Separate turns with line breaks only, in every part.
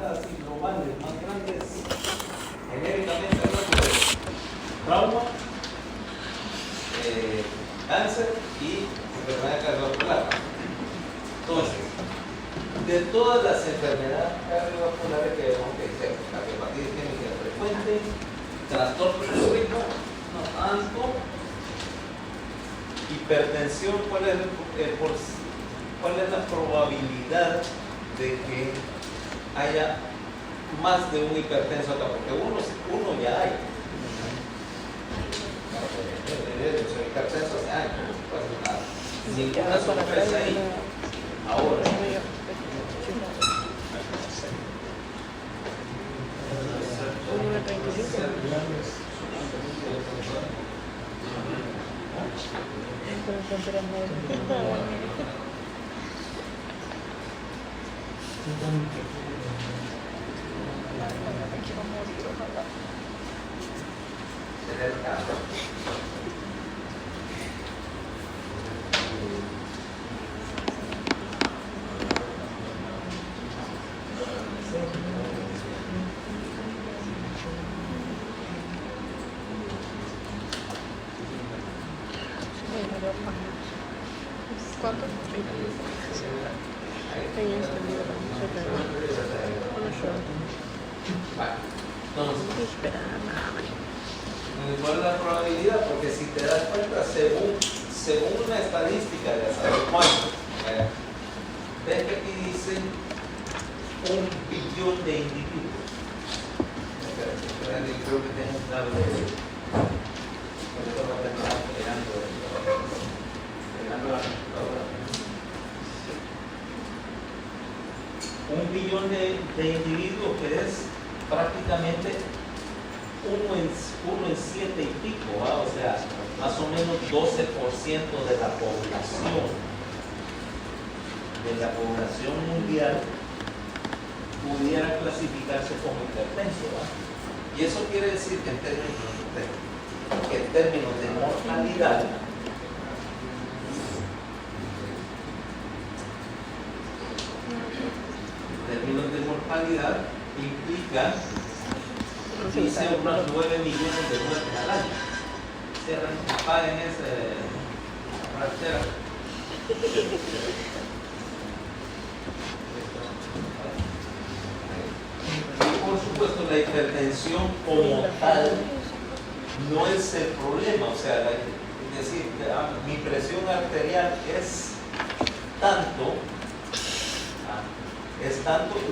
enfermedades así globales más grandes, genéricamente hablando, es trauma, cáncer y enfermedad cardiovascular. Entonces, de todas las enfermedades cardiovasculares que vemos que existen, la hepatitis química frecuente, trastorno del ritmo, no tanto, hipertensión, ¿cuál es la probabilidad de que haya más de un hipertenso acá? Porque uno ya hay. Soy hipertenso hace años, no pasa nada. Ninguna sorpresa ahí. Ahora.
¿Cuánto? Tenía entendido
¿cuál es la probabilidad? Porque si te das cuenta, según una estadística de saber cuánto, ves que aquí dice 1 billón de individuos. Creo que tengo un tablet de... Un billón de individuos, que es prácticamente uno en 7 y pico, ¿va? O sea, más o menos 12% de la población mundial pudiera clasificarse como hipertenso, ¿va? Y eso quiere decir que en términos de mortalidad, implica, dice, unos 9 millones de muertes al año. Cierran, paguen esa cartera. Y por supuesto la hipertensión como tal no es el problema, o sea, es decir, mi presión arterial es tanto,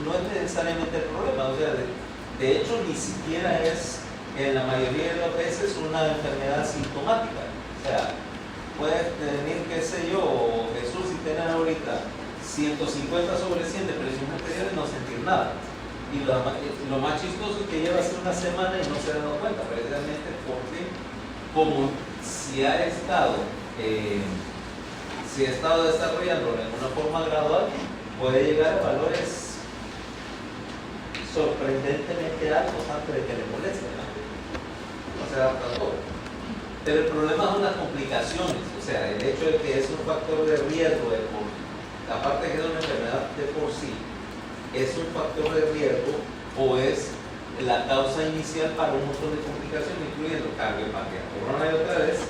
no es necesariamente el problema, o sea, de hecho ni siquiera es en la mayoría de las veces una enfermedad sintomática. O sea, puede venir, qué sé yo, Jesús, y tener ahorita 150 sobre 100 de presión arterial y no sentir nada. Y lo más chistoso es que lleva hace una semana y no se ha dado cuenta, precisamente porque como si ha estado desarrollándolo en una forma gradual, puede llegar a valores sorprendentemente altos antes de que le moleste, ¿no? No se adapta a todo. Pero el problema son las complicaciones, o sea, el hecho de que es un factor de riesgo, aparte de que es una enfermedad de por sí, es un factor de riesgo o es la causa inicial para un montón de complicaciones, incluyendo cardiopatía corona y otra vez,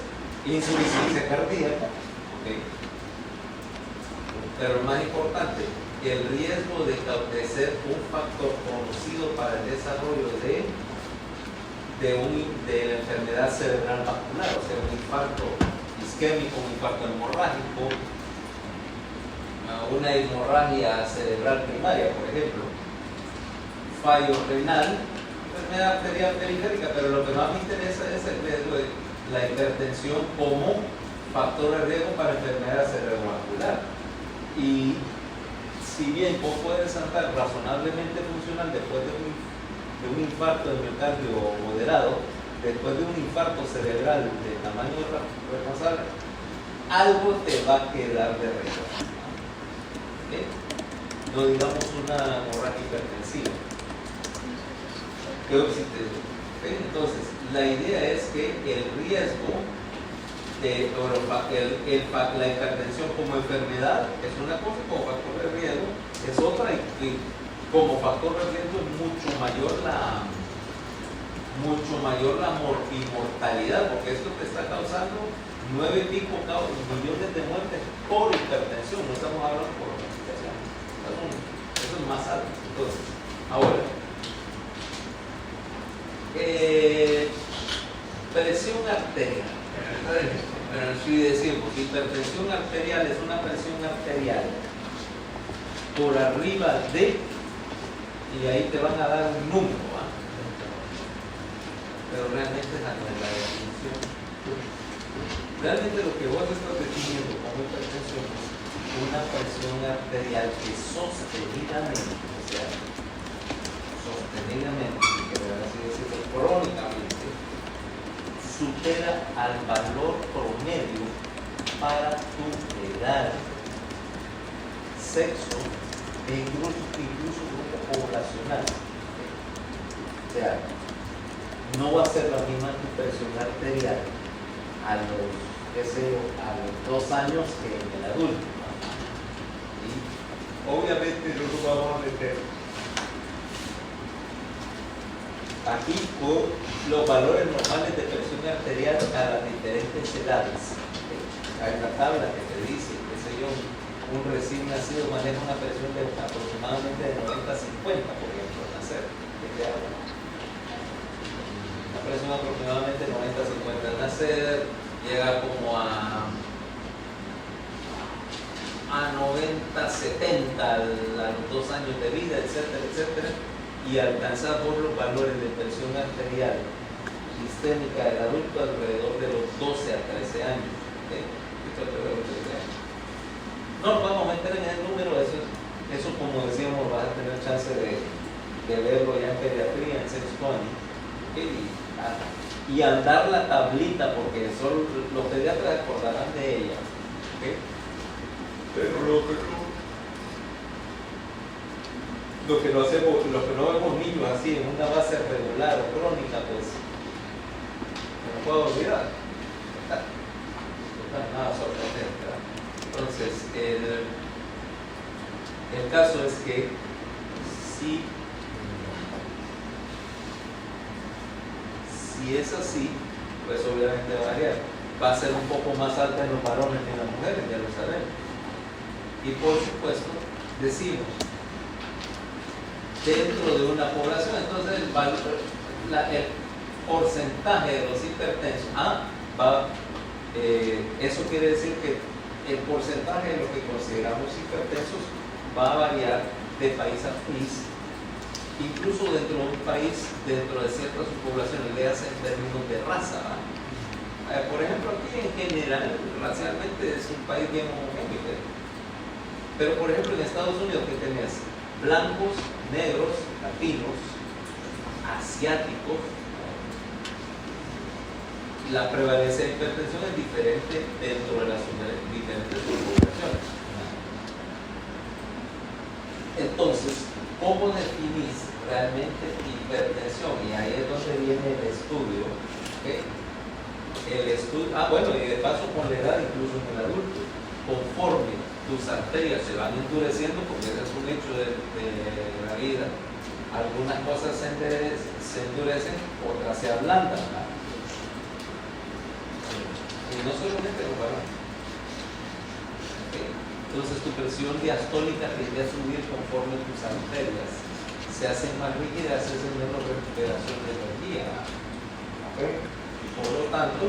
insuficiencia cardíaca, ¿okay? Pero lo más importante, el riesgo de ser un factor conocido para el desarrollo de la enfermedad cerebral vascular, o sea, un infarto isquémico, un infarto hemorrágico, una hemorragia cerebral primaria, por ejemplo, fallo renal, enfermedad arterial periférica, pero lo que más me interesa es el riesgo de la hipertensión como factor de riesgo para enfermedad cerebrovascular. Y si bien vos puedes estar razonablemente funcional después de un infarto de miocardio moderado, después de un infarto cerebral de tamaño responsable, algo te va a quedar de resto. ¿Okay? No digamos una hemorragia hipertensiva. ¿Okay? Entonces, la idea es que el riesgo la hipertensión como enfermedad es una cosa, como factor de riesgo es otra, y como factor de riesgo es mucho mayor la inmortalidad, porque esto te está causando 9 y pico millones de muertes por hipertensión, no estamos hablando por complicación. Eso es más alto. Entonces, ahora, presión arterial. Pero si decimos hipertensión arterial es una presión arterial por arriba de, y ahí te van a dar un número, ¿eh? Pero realmente esa no es la definición. Realmente lo que vos estás definiendo como hipertensión es una presión arterial que sostenidamente, o sea, sostenidamente, que así decirlo, crónicamente, supera al valor promedio para tu edad, sexo e incluso grupo poblacional. O sea, no va a ser la misma tu presión arterial a los 2 años que en el adulto. Y obviamente no lo vamos a meter aquí con los valores normales de presión arterial a las diferentes edades. Hay una tabla que te dice, qué sé yo, un recién nacido maneja una presión de aproximadamente de 90-50, por ejemplo, al nacer. ¿De qué habla? Una presión aproximadamente 90-50 al nacer, llega como a 90-70 a los 2 años de vida, etcétera, etcétera, y alcanzar por los valores de presión arterial sistémica del adulto alrededor de los 12 a 13 años. No nos vamos a meter en el número, eso como decíamos, vas a tener chance de verlo ya en pediatría, en sexto año, y andar la tablita, porque solo los pediatras acordarán de ella, ¿okay? Pero lo que no hacemos, lo que no vemos niños así en una base regular o crónica, pues no puedo olvidar. Nada sorprendente, ¿verdad? Entonces, el caso es que si es así, pues obviamente va a variar. Va a ser un poco más alta en los varones que en las mujeres, ya lo sabemos. Y por supuesto, decimos, dentro de una población, entonces el porcentaje de los hipertensos eso quiere decir que el porcentaje de lo que consideramos hipertensos va a variar de país a país, incluso dentro de un país, dentro de ciertas poblaciones, le hacen en términos de raza, ¿verdad? Por ejemplo, aquí en general, racialmente es un país bien homogéneo, pero por ejemplo en Estados Unidos, ¿qué tenés? Blancos, negros, latinos, asiáticos. La prevalencia de hipertensión es diferente dentro de las diferentes poblaciones. Entonces, ¿cómo definís realmente hipertensión? Y ahí es donde viene el estudio. ¿Okay? El estudio, bueno, y de paso con la edad, incluso en el adulto, conforme tus arterias se van endureciendo, porque ese es un hecho de la vida, algunas cosas se endurecen, otras se ablandan, ¿verdad? Y no solamente los varones. ¿Okay? Entonces tu presión diastólica tiende a subir conforme tus arterias se hacen más rígidas, haces menos recuperación de energía. ¿Okay? Y por lo tanto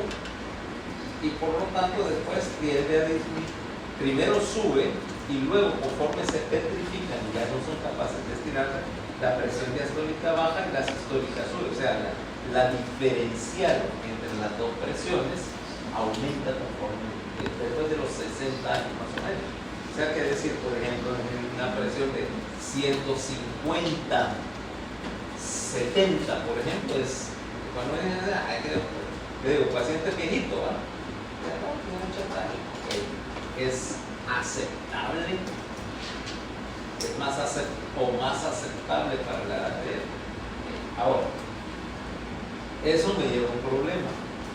después tiende a disminuir. Primero sube y luego conforme se petrifican y ya no son capaces de estirar, la presión diastólica baja y la sistólica sube. O sea, la diferencial entre las dos presiones aumenta conforme después de los 60 años más o menos. O sea, que decir, por ejemplo, una presión de 150, 70, por ejemplo, es cuando digo, paciente viejito, ¿verdad? No tiene mucha talla. Es aceptable, es más aceptable para la edad de él. Ahora, eso me lleva a un problema.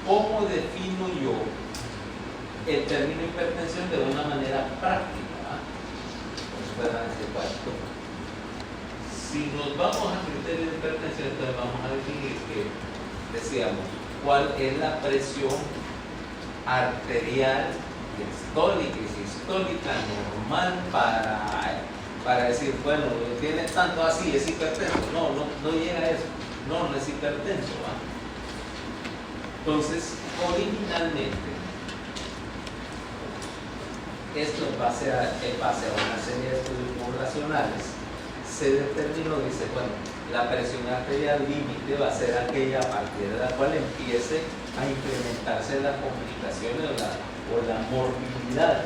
¿Cómo defino yo el término hipertensión de una manera práctica? Pues van a decir, bueno, Si nos vamos a criterio de hipertensión, entonces vamos a definir que, decíamos, cuál es la presión arterial diastólica y sistólica normal para decir, bueno, tiene tanto así, es hipertenso. No llega a eso. No es hipertenso. ¿Va? Entonces, originalmente, esto en base a una serie de estudios poblacionales, se determinó, dice, bueno, la presión arterial límite va a ser aquella a partir de la cual empiece a incrementarse las complicaciones o la morbilidad.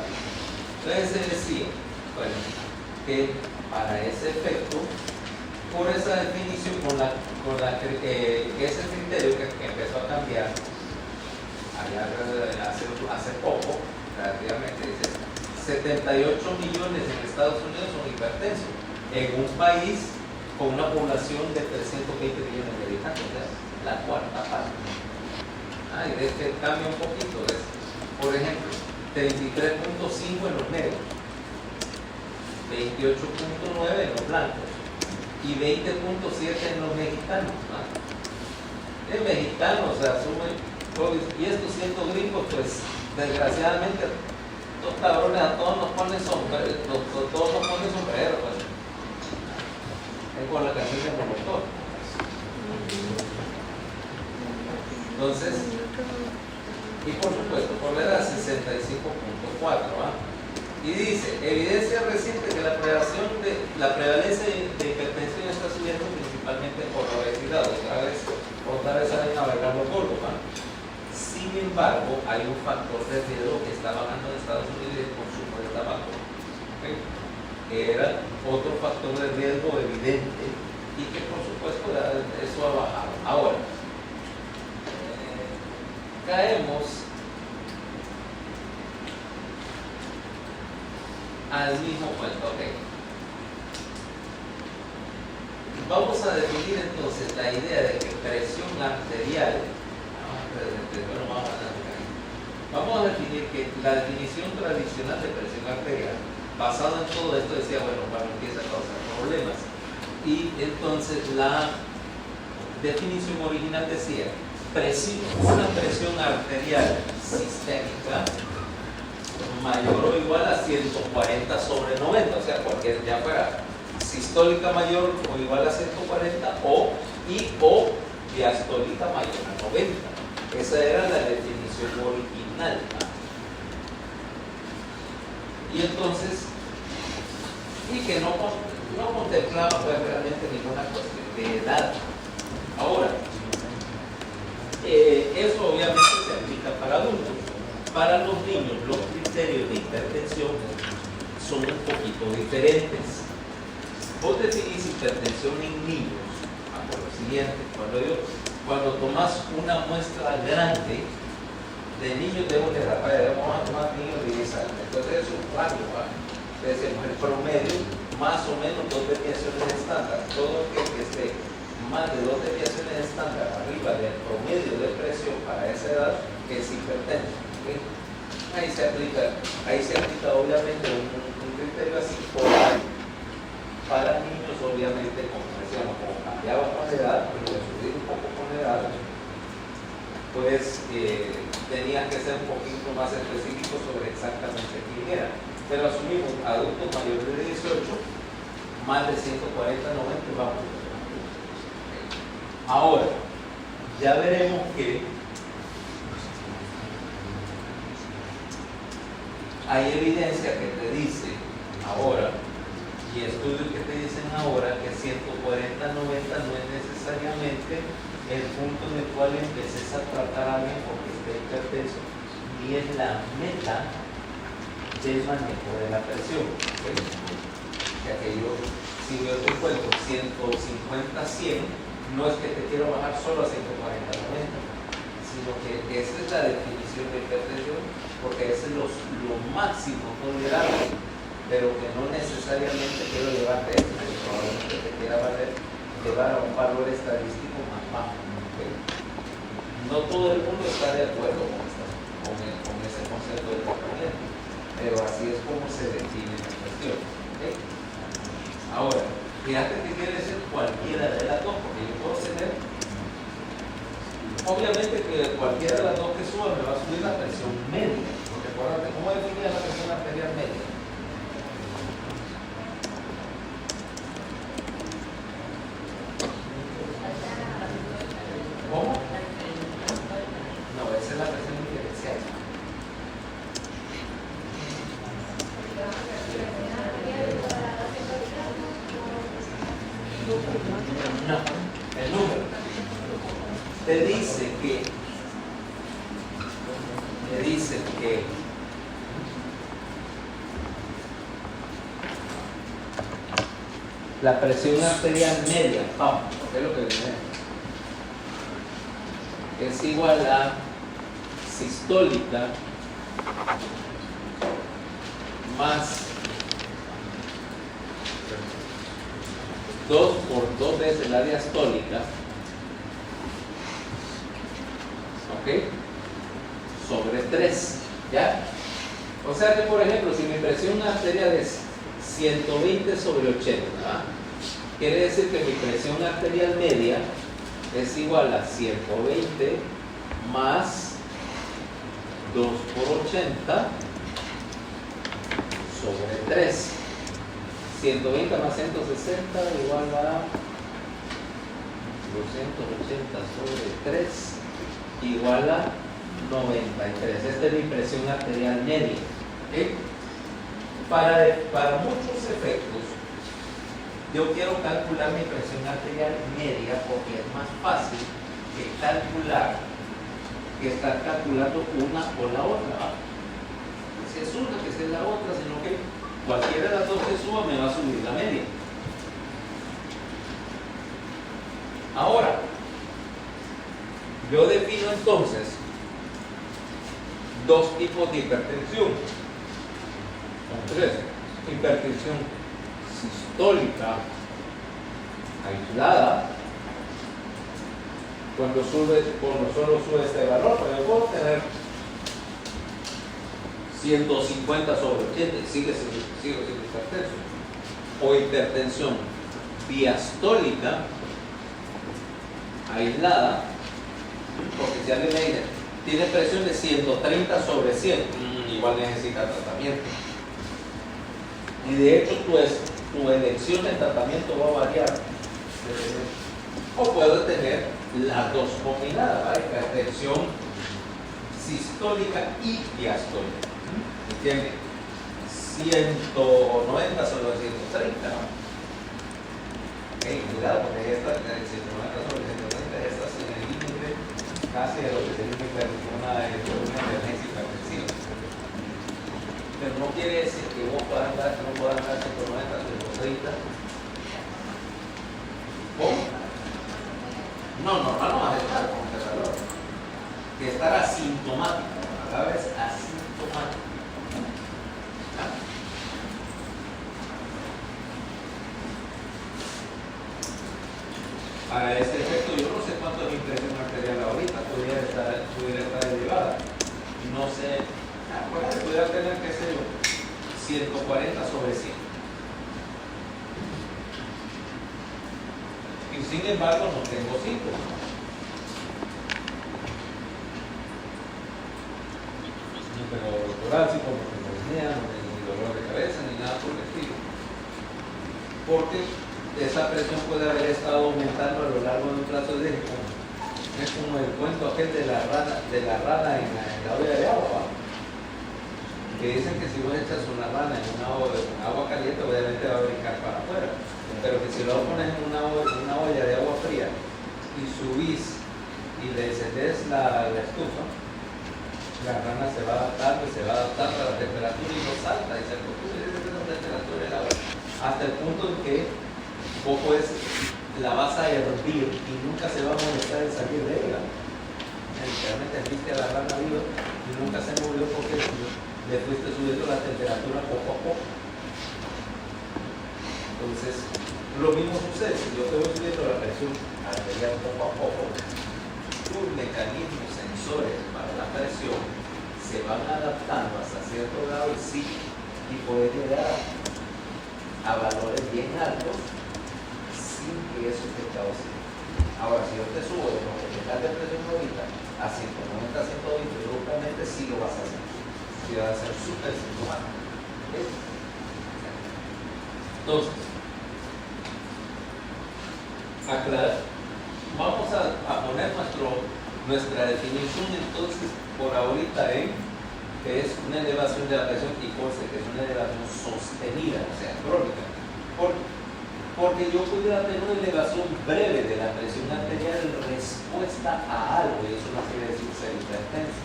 Entonces se decía, bueno, que para ese efecto, por esa definición, ese criterio que empezó a cambiar hace poco, relativamente, dice, 78 millones en Estados Unidos son hipertensos, en un país con una población de 320 millones de habitantes, o sea, la cuarta parte. Y de este cambia un poquito, ¿ves? Por ejemplo, 33.5 en los negros, 28.9 en los blancos y 20.7 en los mexicanos. El mexicano, o sea, asume, y estos 100 gringos, pues desgraciadamente, estos cabrones a todos nos ponen sombrero, pues. Es con la camisa de Molotov. Entonces, y por supuesto, por la edad 65.4, y dice, evidencia reciente que la prevalencia de hipertensión está subiendo principalmente por la obesidad, otra vez salen a bailar los gordos. Sin embargo, hay un factor de riesgo que está bajando en Estados Unidos, el consumo de tabaco. ¿Okay? Era otro factor de riesgo evidente y que por supuesto eso ha bajado. Ahora, caemos al mismo cuento. Okay. Vamos a definir entonces la idea de que presión arterial, vamos a definir que la definición tradicional de presión arterial, basado en todo esto, decía, bueno, cuando empieza a causar problemas. Y entonces la definición original decía, una presión arterial sistémica mayor o igual a 140 sobre 90, o sea, cualquier, ya fuera sistólica mayor o igual a 140 o diastólica mayor a 90. Esa era la definición original. Y entonces, que no contemplaba pues, realmente ninguna cuestión de edad. Ahora, eso obviamente se aplica para adultos. Para los niños, los criterios de hipertensión son un poquito diferentes. Vos definís hipertensión en niños por lo siguiente: cuando tomas una muestra grande de niños de una edad, vamos a tomar niños de 10 años, entonces es un rango, entonces el promedio, más o menos 2 desviaciones estándar. Todo aquel que esté más de 2 desviaciones estándar arriba del promedio de presión para esa edad es hipertenso. ¿Okay? Ahí se aplica obviamente un criterio así por año. Para niños, obviamente, como decíamos, como cambiaba con la edad, pero subir un poco con la edad, pues tenía que ser un poquito más específico sobre exactamente quién era. Pero asumimos adultos mayores de 18, más de 140, 90, vamos. Ahora, ya veremos que hay evidencia que te dice ahora, y estudios que te dicen ahora, que 140, 90 no es necesariamente el punto en el cual empeces a tratar a alguien porque esté hipertenso, ni es la meta del manejo de la presión. ¿Okay? O sea que yo, si yo te cuento 150, 100, no es que te quiero bajar solo a 140, 90, sino que esa es la definición de hipertensión, porque ese es lo máximo tolerable, pero que no necesariamente quiero llevarte eso, porque probablemente te quiera llevar a un valor estadístico más bajo. ¿Okay? No todo el mundo está de acuerdo con ese concepto de tratamiento, pero así es como se define la cuestión. ¿Okay? Ahora, Fíjate que quiere decir cualquiera de las dos, porque yo puedo tener, obviamente que cualquiera de las dos que suba me va a subir la presión media, porque acuérdate, ¿cómo definía la presión arterial media? ¿Cómo? No, esa es la presión diferencial. No, el número te dice que la presión arterial media, vamos, ¿qué es lo que viene? Es igual a sistólica más 2 por 2 veces la diastólica, ¿ok? Sobre 3, ¿ya? O sea que, por ejemplo, si mi presión arterial es 120 sobre 80, ¿verdad? Quiere decir que mi presión arterial media es igual a 120 más 2 por 80 sobre 3. 120 más 160 igual a 280 sobre 3 igual a 93. Esta es mi presión arterial media. ¿Okay? Para muchos efectos, yo quiero calcular mi presión arterial media porque es más fácil que calcular que estar calculando una o la otra. Si es una, que si es la otra, sino que cualquiera de las dos que suba me va a subir la media. Ahora, yo defino entonces dos tipos de hipertensión. Son tres. Hipertensión sistólica aislada, cuando solo sube este valor, pero yo puedo tener 150 sobre 80 y sigue siendo hipertenso. O hipertensión diastólica aislada, porque si alguien me dice tiene presión de 130 sobre 100, igual necesita tratamiento. Y de hecho tu elección de tratamiento va a variar. O puedo tener las dos combinadas, ¿vale? Hipertensión sistólica y diastólica. ¿Entiendes? 190 sobre 130, ¿no? Cuidado, porque esta 190 sobre 130, esta es en el límite casi de lo que sería una emergencia hipertensiva. Pero no quiere decir que vos puedas andar 190 sobre 130. ¿Cómo? No, normal no vas a estar con este valor. Que estar asintomático, a la vez asintomático. Para este efecto, yo no sé cuánto es mi presión arterial ahorita, pudiera estar elevada. No sé, pudiera tener, qué sé yo, 140 sobre 100. Y sin embargo, no tengo síntomas. No tengo doctoral, como neumonía, no tengo ni dolor de cabeza, ni nada por el estilo. Porque esa presión puede haber estado aumentando a lo largo de un plazo de tiempo. Es como el cuento aquel de la rana en la olla de agua, ¿va? Que dicen que si vos echas una rana en agua caliente, obviamente va a brincar para afuera, pero que si lo pones en una olla de agua fría y subís y le encendés la estufa, la rana se va adaptando y se va adaptando a la temperatura y no salta y se acostumbra a la temperatura del agua hasta el punto en que vos la vas a hervir y nunca se va a molestar en salir de ella. Literalmente viste a la rana viva y nunca se movió porque le fuiste subiendo la temperatura poco a poco. Entonces, lo mismo sucede. Si yo te voy subiendo la presión arterial poco a poco, tus mecanismos sensores para la presión se van adaptando hasta cierto grado y puede llegar a valores bien altos sin que eso te cause. Ahora, si yo te subo de lo que tengas de presión ahorita a 190, 120, lógicamente sí lo vas a hacer. Sí va a ser súper sintomático. ¿Okay? Entonces, aclarar. Vamos a poner nuestra definición entonces por ahorita en que es una elevación de la presión y conste que es una elevación sostenida, o sea, crónica. Porque yo pudiera tener una elevación breve de la presión arterial en respuesta a algo, y eso no quiere decir ser hipertensa.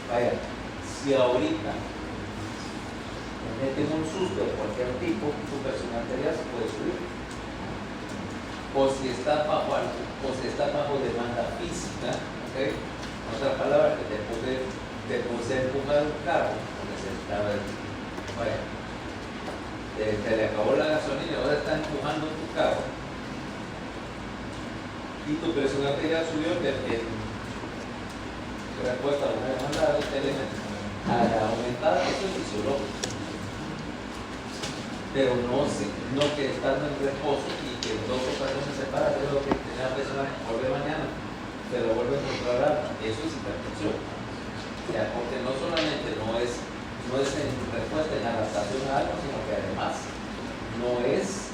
Vaya, si ahorita me meten un susto de cualquier tipo, tu presión arterial se puede subir. O si está bajo demanda física, ¿okay? En otras palabras, que te puse a empujar un carro, porque se estaba, vaya, te le acabó la gasolina y ahora está empujando tu carro y tu presión arterial subió en respuesta a una demanda de elementos. A la aumentada, eso es fisiológico, pero no que estando en reposo y que en 2 ocasiones se para, es lo que tenía la persona que vuelve mañana, se lo vuelve a controlar. Eso es hipertensión. O sea, porque no solamente no es en respuesta, en adaptación a algo, sino que además no es,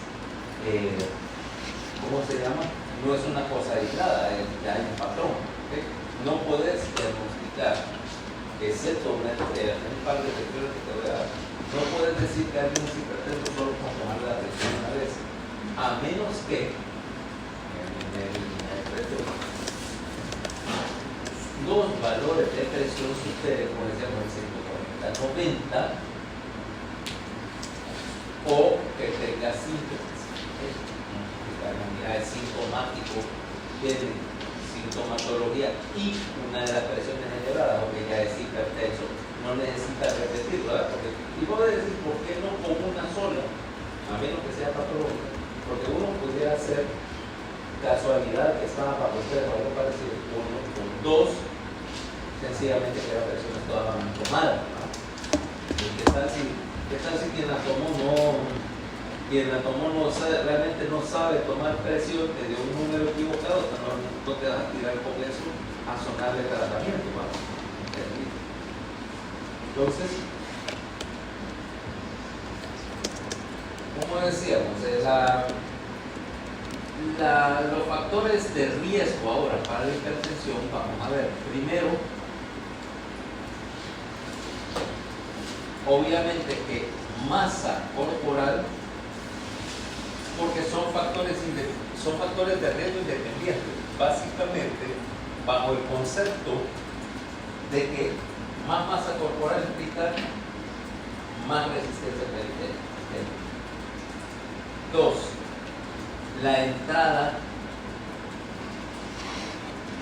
¿cómo se llama? No es una cosa aislada, ya hay un patrón. ¿Okay? No puedes diagnosticar, excepto un par de lecturas que te voy a dar, no puedes decir que alguien es hipertenso solo con tomar la presión una vez, a menos que los valores de presión superen, como decíamos, el 140-90, o que tenga síntomas. Es sintomático, tiene sintomatología y una de las presiones elevadas, o que ya es hipertenso, no necesita repetirlo, ¿verdad? Y puedo decir, ¿por qué no con una sola? A menos que sea patológica. Porque uno pudiera hacer casualidad que estaba bajo usted o algo parecido, uno con 2, sencillamente que la presión estaba tomada. ¿Qué tal si quien la tomó no sabe, realmente no sabe tomar presión, te dio un número equivocado, no te vas a tirar con eso a sonarle tratamiento, ¿vale? Entonces, como decíamos, los factores de riesgo ahora para la hipertensión, vamos a ver, primero, obviamente que masa corporal, porque son factores de riesgo independientes, básicamente bajo el concepto de que más masa corporal implica más resistencia periférica. 2. La entrada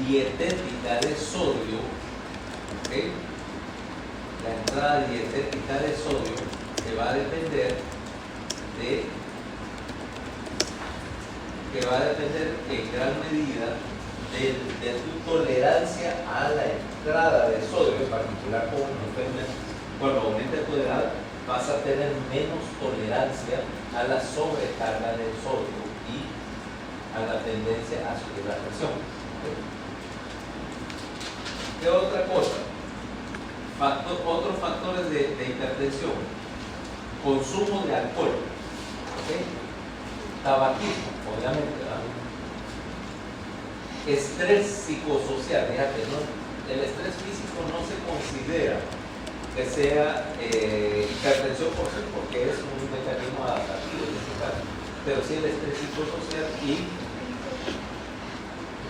dietética de sodio, ¿okay? La entrada dietética de sodio que va a depender en gran medida de tu tolerancia a la entrada de sodio, en particular cuando aumente tu edad, vas a tener menos tolerancia a la sobrecarga del sodio y a la tendencia a subir la presión. ¿Qué otra cosa? Otros factores de hipertensión: consumo de alcohol, ¿okay? Tabaquismo, obviamente, ¿verdad? Estrés psicosocial, fíjate, ¿no? El estrés físico no se considera que sea hipertensión por sí, porque es un mecanismo adaptativo en este caso, pero sí el estrés psicosocial y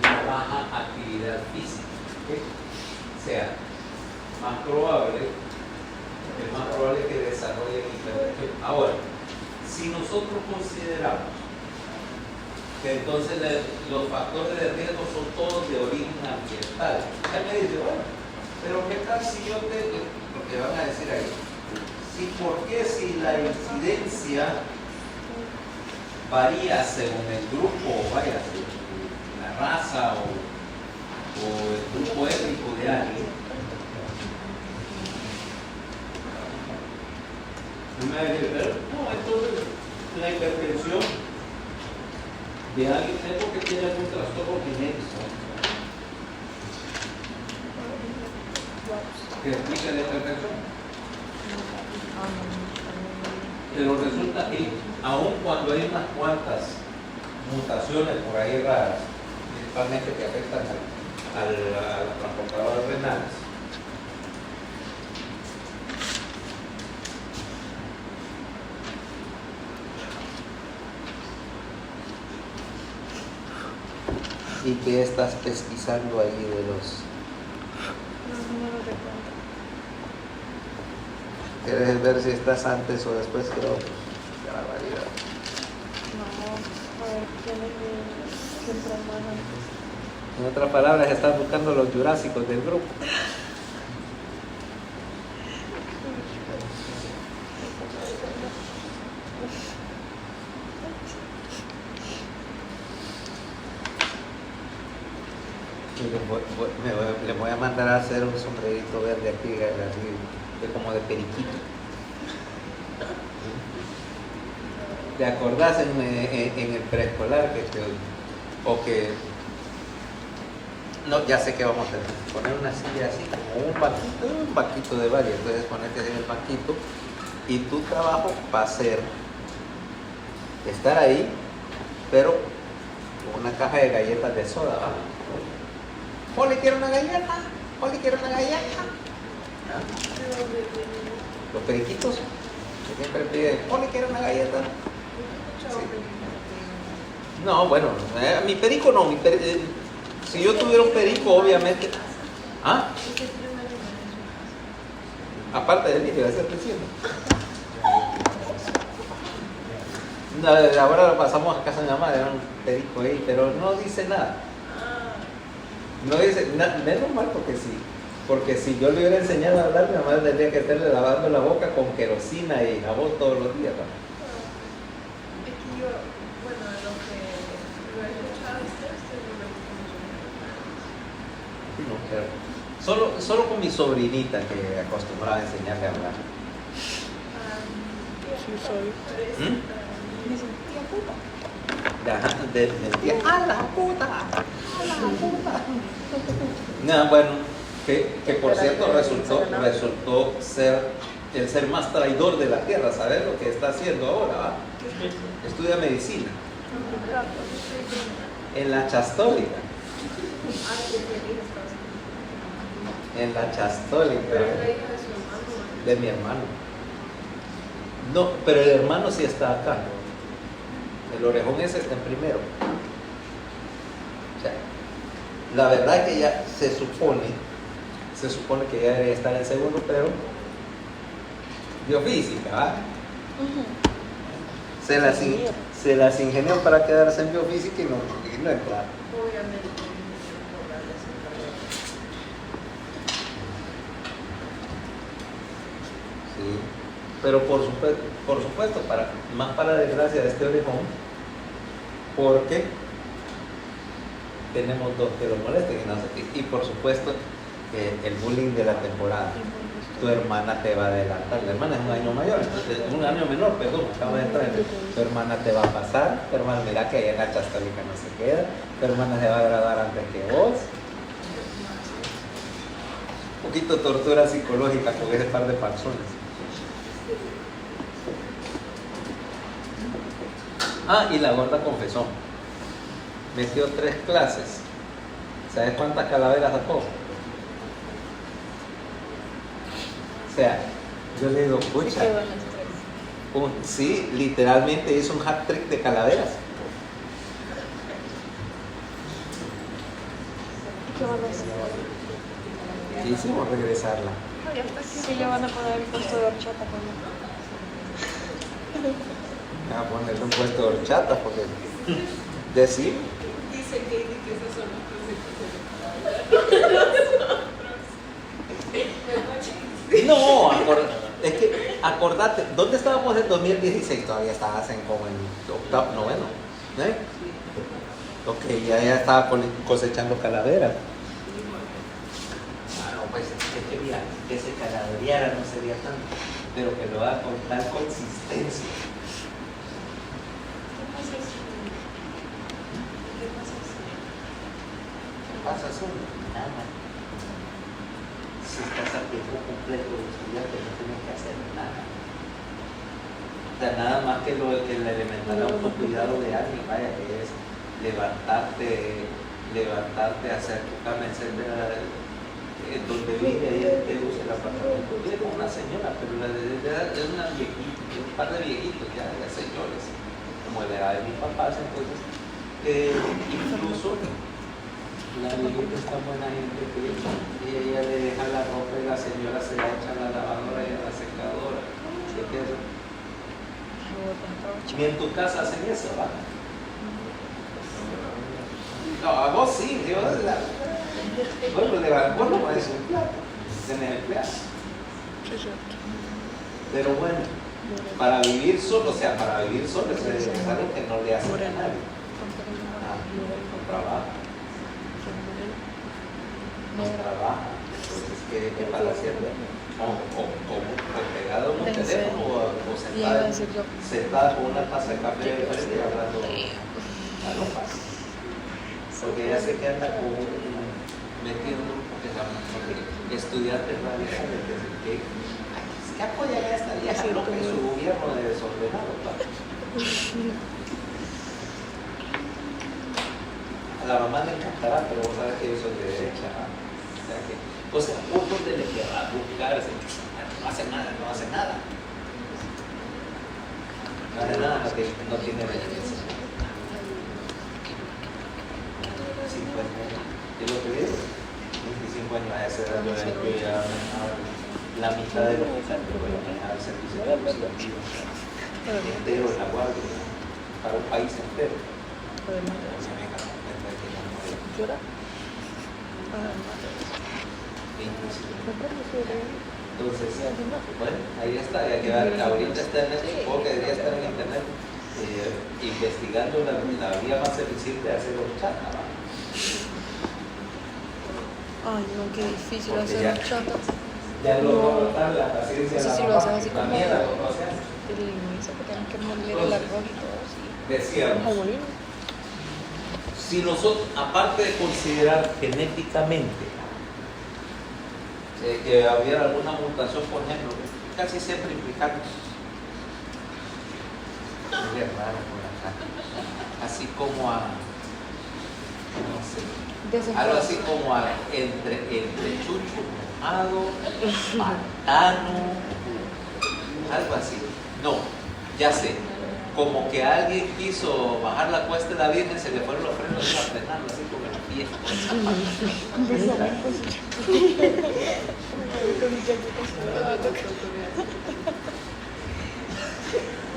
la baja actividad física, ¿okay? O sea, es más probable que desarrolle hipertensión. Ahora, si nosotros consideramos que entonces los factores de riesgo son todos de origen ambiental, ya me dice, bueno, pero ¿qué tal si yo lo que van a decir ahí? ¿Por qué si la incidencia varía según el grupo, vaya, la raza o el grupo étnico de alguien? No, entonces la hipertensión de alguien que tiene algún trastorno genético que explica la hipertensión. Pero resulta que aun cuando hay unas cuantas mutaciones por ahí raras, principalmente que afectan a las transportadoras renales, ¿y qué estás pesquisando ahí de los?
No lo recuerdo.
¿Quieres ver si estás antes o después? Creo, pues, qué barbaridad.
No, a ver, ¿quién es mi siempre más antes?
En otras palabras, estás buscando los jurásicos del grupo. Le voy a mandar a hacer un sombrerito verde aquí, así, como de periquito. ¿Te acordás en el preescolar no, ya sé que vamos a hacer, poner una silla así, como un banquito de varios, entonces ponerte en el banquito y tu trabajo va a ser estar ahí, pero con una caja de galletas de soda, ¿va? Poli, quiero una galleta. Poli, quiero una galleta. Los periquitos que siempre piden, Poli, quiero una galleta. Sí. No, bueno, mi perico no. Si yo tuviera un perico, obviamente. ¿Ah? Aparte de mí, que va a ser diciendo. No, ahora lo pasamos a casa de mi mamá, era un perico ahí, pero no dice nada. No dice nada, menos mal porque si yo le hubiera enseñado a hablar, mi mamá tendría que estarle lavando la boca con querosina y jabón todos los días, ¿no?
Es que yo, bueno, lo he escuchado esto no me gusta mucho.
No, pero solo con mi sobrinita que acostumbraba a enseñarle a hablar.
Sí, soy. Dicen, tía puta.
¡A la puta! ¡A la puta! No, bueno, que por cierto resultó ser el ser más traidor de la tierra, ¿sabes lo que está haciendo ahora? ¿Va? Estudia medicina en la Chastólica. En la Chastólica de mi hermano. No, pero el hermano sí está acá. El orejón ese está en primero. O sea, la verdad que ya se supone que ya debería estar en segundo, pero biofísica, ¿va? Se las ingenió para quedarse en biofísica y no entrar.
Obviamente.
Sí, pero por supuesto, más para desgracia de este orejón, porque tenemos dos que lo molesten y no sé qué. Y por supuesto, el bullying de la temporada. Tu hermana te va a adelantar. La hermana es un año mayor, entonces, un año menor, perdón, acaba de entrar. Tu hermana te va a pasar, tu hermana mira que allá en la Chastólica no se queda, tu hermana se va a graduar antes que vos. Un poquito de tortura psicológica con ese par de personas. Ah, y la gorda confesó. Metió 3 clases. ¿Sabes cuántas calaveras sacó? O sea, yo le digo, pucha. Sí, literalmente hizo un hat trick de calaveras.
¿Qué van a hacer?
Hicimos regresarla.
Sí, le van a poner el puesto de horchata conmigo.
Me va a ponerle un puesto de horchata porque decir.
Dice que esos son los
No, es que acordate, ¿dónde estábamos en 2016? Todavía estabas en como en octavo, noveno, ¿eh? Ok, ya estaba cosechando calaveras. Ah, no, pues es que mira, que se calavereara no sería tanto, pero que lo haga con tal consistencia. pasas uno, nada. Si estás a tiempo completo de estudiante, no tienes que hacer nada. O sea, nada más que lo que el elemental autocuidado de alguien, vaya, que es levantarte, hacer tu cama, etcétera, donde vive ahí te usa el apartamento. Vive como una señora, pero es una viejita, un par de viejitos ya señores, como la edad de mis papás, entonces, incluso la viejita es tan buena gente que ella le deja la ropa y la señora se la echa a la lavadora y a la secadora. Ni en tu casa hacen eso, ¿va? No, a vos sí, yo vos no puedes un plato, tenés empleado. Pero bueno, para vivir solo, o sea, para vivir solo es algo que no le hace a nadie. No trabaja. No trabaja. Entonces, ¿qué para hacer? O pegado a un teléfono o sentada con una taza de café de frente y hablando. No pasa. Porque ella se queda metido en un grupo que se llama estudiantes radicales, que apoyan a esta vieja, no que su gobierno de desordenado. A la mamá le encantará, pero vos sabes que yo soy de derecha. O sea, vos donde le querrás buscar, no hace nada. No hace nada que no tiene beneficio. 50 años. ¿Qué es lo que digo? 25 años a esa edad yo ya manejaba la mitad de lo que voy a manejar el servicio de legislativo entero en la guardia para un país entero. Entonces, bueno, ahí está, ahorita está en el supongo que debería estar en internet investigando la vía más eficiente de hacer horchata, ¿va?
Ay, no, qué difícil
Porque
hacer horchata.
Ya logró agotar la paciencia de la
Sí, lo
mamá,
haces así como
también la conoces.
el inicio, que tienen que moler el arroz y todo así.
Decíamos,
Como molino.
si nosotros, aparte de considerar genéticamente que hubiera alguna mutación, por ejemplo, casi siempre implicamos, es bien raro por acá, así como no sé, algo así como entre chucho mojado, pantano, algo así. No, ya sé. Como que alguien quiso bajar la cuesta de la Virgen, se le fueron los frenos y iba frenando así con el pie.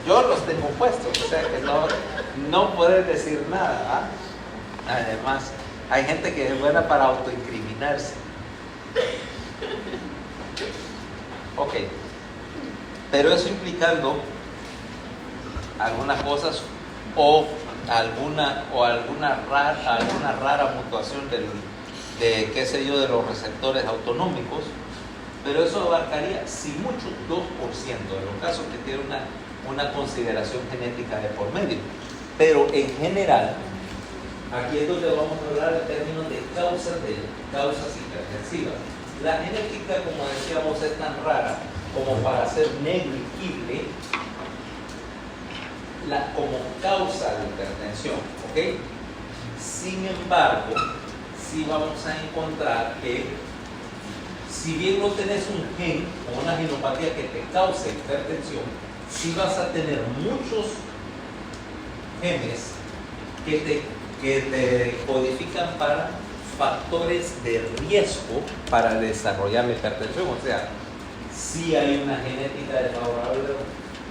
Yo los tengo puestos, o sea que no puedes decir nada, ¿ah? Además, hay gente que es buena para autoincriminarse. Ok, pero eso implicando algunas cosas o alguna rara mutación de qué sé yo, de los receptores autonómicos, pero eso abarcaría, si mucho, 2% de los casos que tiene una consideración genética de por medio. Pero en general, aquí es donde vamos a hablar en términos de causas hipertensivas. La genética, como decíamos, es tan rara como para ser negligible como causa de hipertensión, ¿ok? Sin embargo, sí vamos a encontrar que si bien no tenés un gen o una genopatía que te cause hipertensión, sí vas a tener muchos genes que te codifican para factores de riesgo para desarrollar la hipertensión. O sea, sí hay una genética desfavorable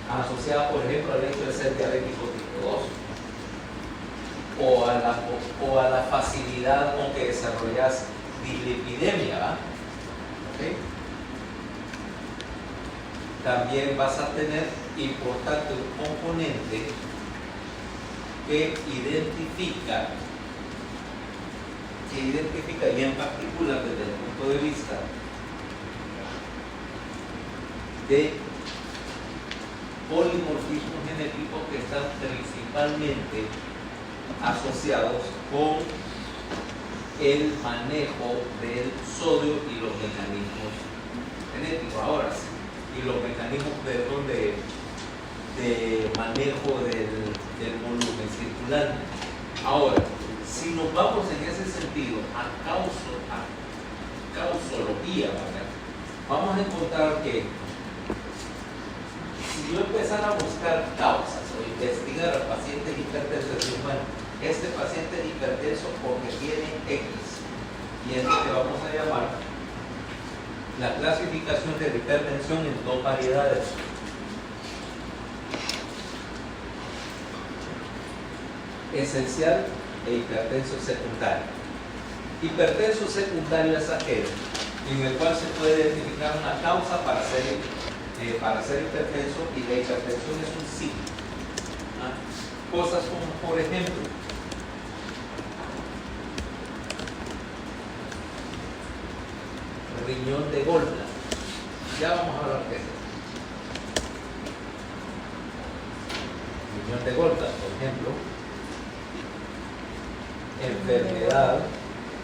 asociada, por ejemplo, al hecho de ser diabético tipo 2 o a la facilidad con que desarrollas dislipidemia, ¿va? ¿Okay? También vas a tener importante un componente que identifica y en particular desde el punto de vista de polimorfismo genético, que están principalmente asociados con el manejo del sodio y los mecanismos genéticos. Ahora sí, y los mecanismos, perdón, de manejo del volumen circular. Ahora, si nos vamos en ese sentido a causología, ¿verdad? Vamos a encontrar que si yo empezara a buscar causas o investigar a pacientes hipertensos, decir, bueno, este paciente es hipertenso porque tiene X, y es lo que vamos a llamar la clasificación de hipertensión en dos variedades. Esencial e hipertenso secundario. Hipertenso secundario es aquel en el cual se puede identificar una causa para ser hipertenso, y la hipertensión es un signo. Cosas como, por ejemplo, riñón de Gallbladder. Ya vamos a hablar de eso. Riñón de Gallbladder, por ejemplo, enfermedad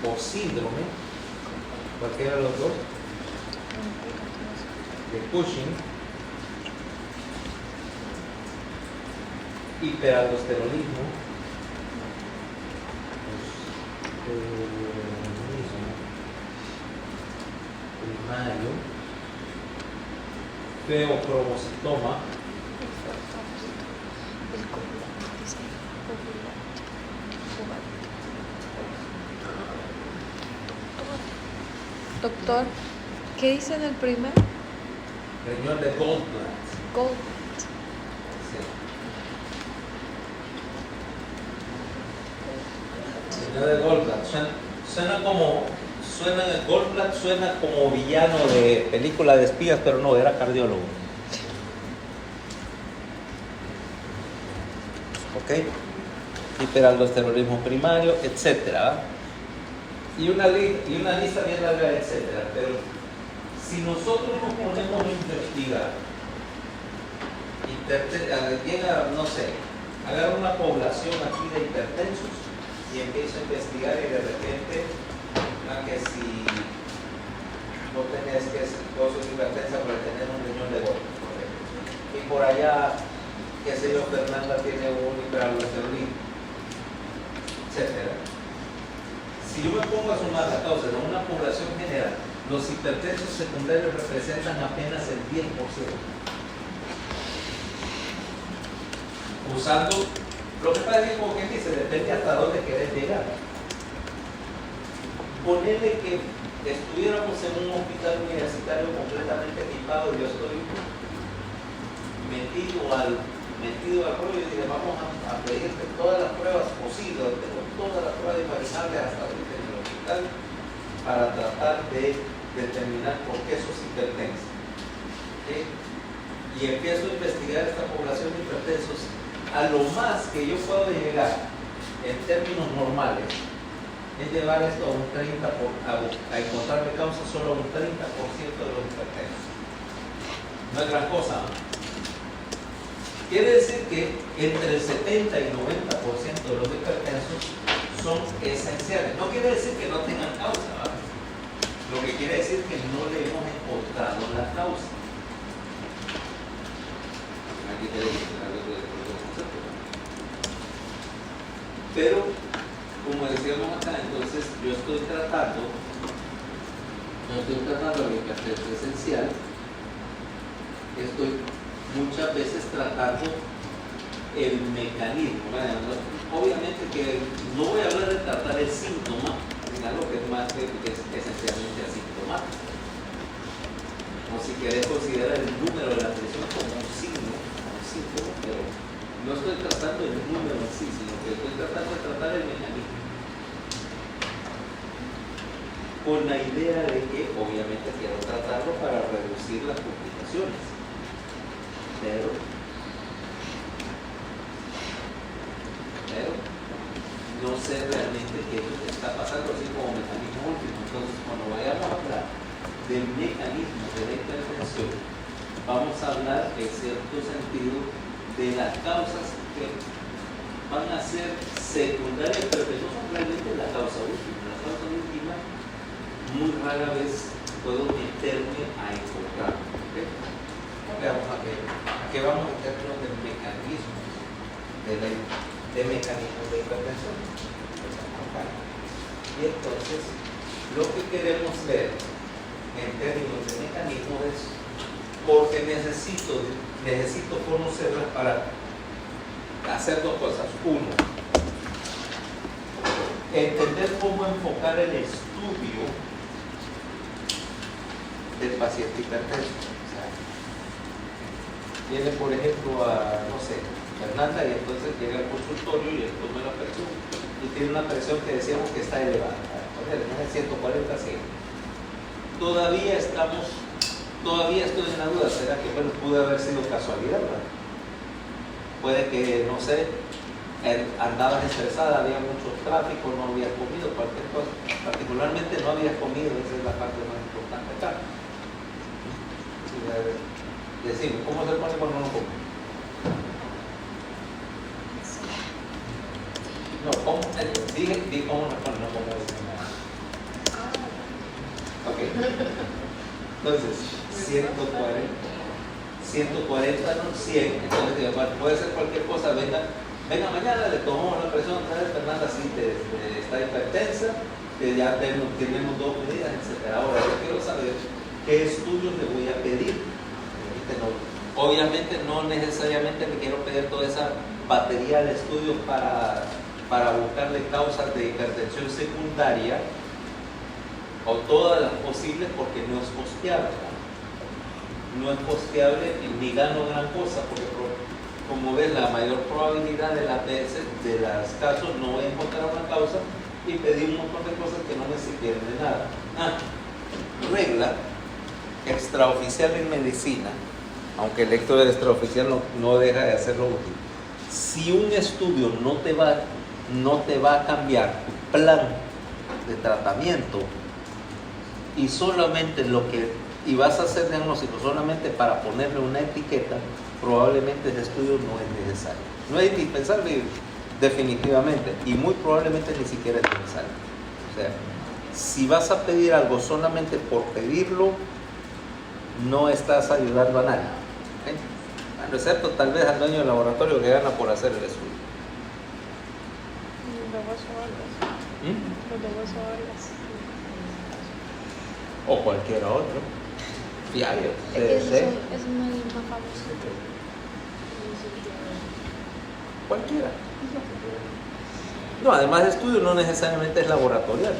o síndrome, cualquiera de los dos, de Cushing, hiperaldosteronismo, primario, feocromocitoma,
Doctor, ¿qué dice en el primer?
riñón de Gallbladder. Sí. Riñón de Gallbladder. Suena el Gallbladder suena como villano de película de espías, pero no, era cardiólogo. ¿Ok? Hiperaldosteronismo primario, etcétera. Y una lista bien larga, etcétera. Pero si nosotros nos ponemos a investigar, llega, no sé, agarra una población aquí de hipertensos y empiezo a investigar, y de repente, que si no tenés que ser hipertensa por tener un riñón de Gallbladder, por ejemplo, y por allá, qué sé yo, Fernanda tiene un hiperaldosteronismo, etcétera. Si yo me pongo a sumar las causas de una población general, los hipertensos secundarios representan apenas el 10%. Usando, lo que pasa es que, como quien dice, depende hasta dónde querés llegar. Ponerle que estuviéramos en un hospital universitario completamente equipado, yo estoy metido al rollo y digo, vamos a pedirte todas las pruebas posibles, tengo todas las pruebas imaginables hasta ahorita en el hospital para tratar de determinar por qué sos hipertenso. ¿Sí? Y empiezo a investigar esta población de hipertensos. A lo más que yo puedo llegar en términos normales es llevar esto a un 30%, a encontrarme causas solo a un 30% de los hipertensos. No es gran cosa, ¿no? Quiere decir que entre el 70 y 90% de los hipertensos son esenciales. No quiere decir que no tengan causa, ¿verdad? Lo que quiere decir que no le hemos encontrado la causa. Aquí te digo algo de concepto. Pero, como decíamos acá, entonces yo estoy tratando la hipertensión esencial. Estoy muchas veces tratando el mecanismo. Bueno, obviamente que no voy a hablar de tratar el síntoma, sino algo que es más que es esencialmente asintomático. O si querés considerar el número de la presión como un signo, un síntoma, pero no estoy tratando el número en sí, sino que estoy tratando de tratar el mecanismo. Con la idea de que obviamente quiero tratarlo para reducir las complicaciones. Pero no sé realmente qué es lo que está pasando, así como mecanismo último. Entonces, cuando vayamos a hablar del mecanismo de la hipertensión, vamos a hablar en cierto sentido de las causas que van a ser secundarias, pero que no son realmente la causa última. La causa rara vez puedo meterme a enfocar. ¿Okay? Veamos a qué vamos en términos de mecanismos de mecanismos de hipertensión. Y entonces, lo que queremos ver en términos de mecanismos es porque necesito conocerlas para hacer dos cosas. Uno, entender cómo enfocar el estudio del paciente hipertenso. O sea, viene, por ejemplo, a, no sé, Fernanda, y entonces llega al consultorio y él toma la presión y tiene una presión que decíamos que está elevada. Por ejemplo, 140, 100. Todavía estoy en la duda. ¿Será que pudo haber sido casualidad? ¿Verdad? Puede que, no sé, andabas estresada, había mucho tráfico, no habías comido, cualquier cosa. Particularmente no habías comido, esa es la parte más importante acá. Decimos, ¿cómo se pone cuando no come? No, ¿cómo? Dije cómo se pone, no cómo decimos nada. Ok. Entonces, 140, no 100. Entonces, puede ser cualquier cosa. Venga mañana, le tomamos la presión otra vez, Fernanda, sí, está hipertensa, que ya tenemos 2 medidas, etc. Ahora, yo quiero saber qué estudios le voy a pedir. Obviamente, no necesariamente le quiero pedir toda esa batería de estudios para buscarle causas de hipertensión secundaria, o todas las posibles, porque no es costeable. No es costeable ni gano gran cosa, porque como ves, la mayor probabilidad de las veces, de los casos, no voy a encontrar una causa y pedí un montón de cosas que no me sirvieron de nada. Regla extraoficial en medicina, aunque el lector extraoficial no deja de hacerlo útil. Si un estudio no te va a cambiar plan de tratamiento, y solamente y vas a hacer diagnóstico solamente para ponerle una etiqueta, probablemente ese estudio no es necesario. No es indispensable definitivamente, y muy probablemente ni siquiera es necesario. O sea, si vas a pedir algo solamente por pedirlo, no estás ayudando a nadie. ¿Okay? Bueno, excepto tal vez al dueño del laboratorio que gana por hacer el estudio.
Los de Hueso Vargas.
O cualquier otro. Fiable.
Es uno de los más famosos.
Cualquiera. No, además de estudio no necesariamente es laboratorial.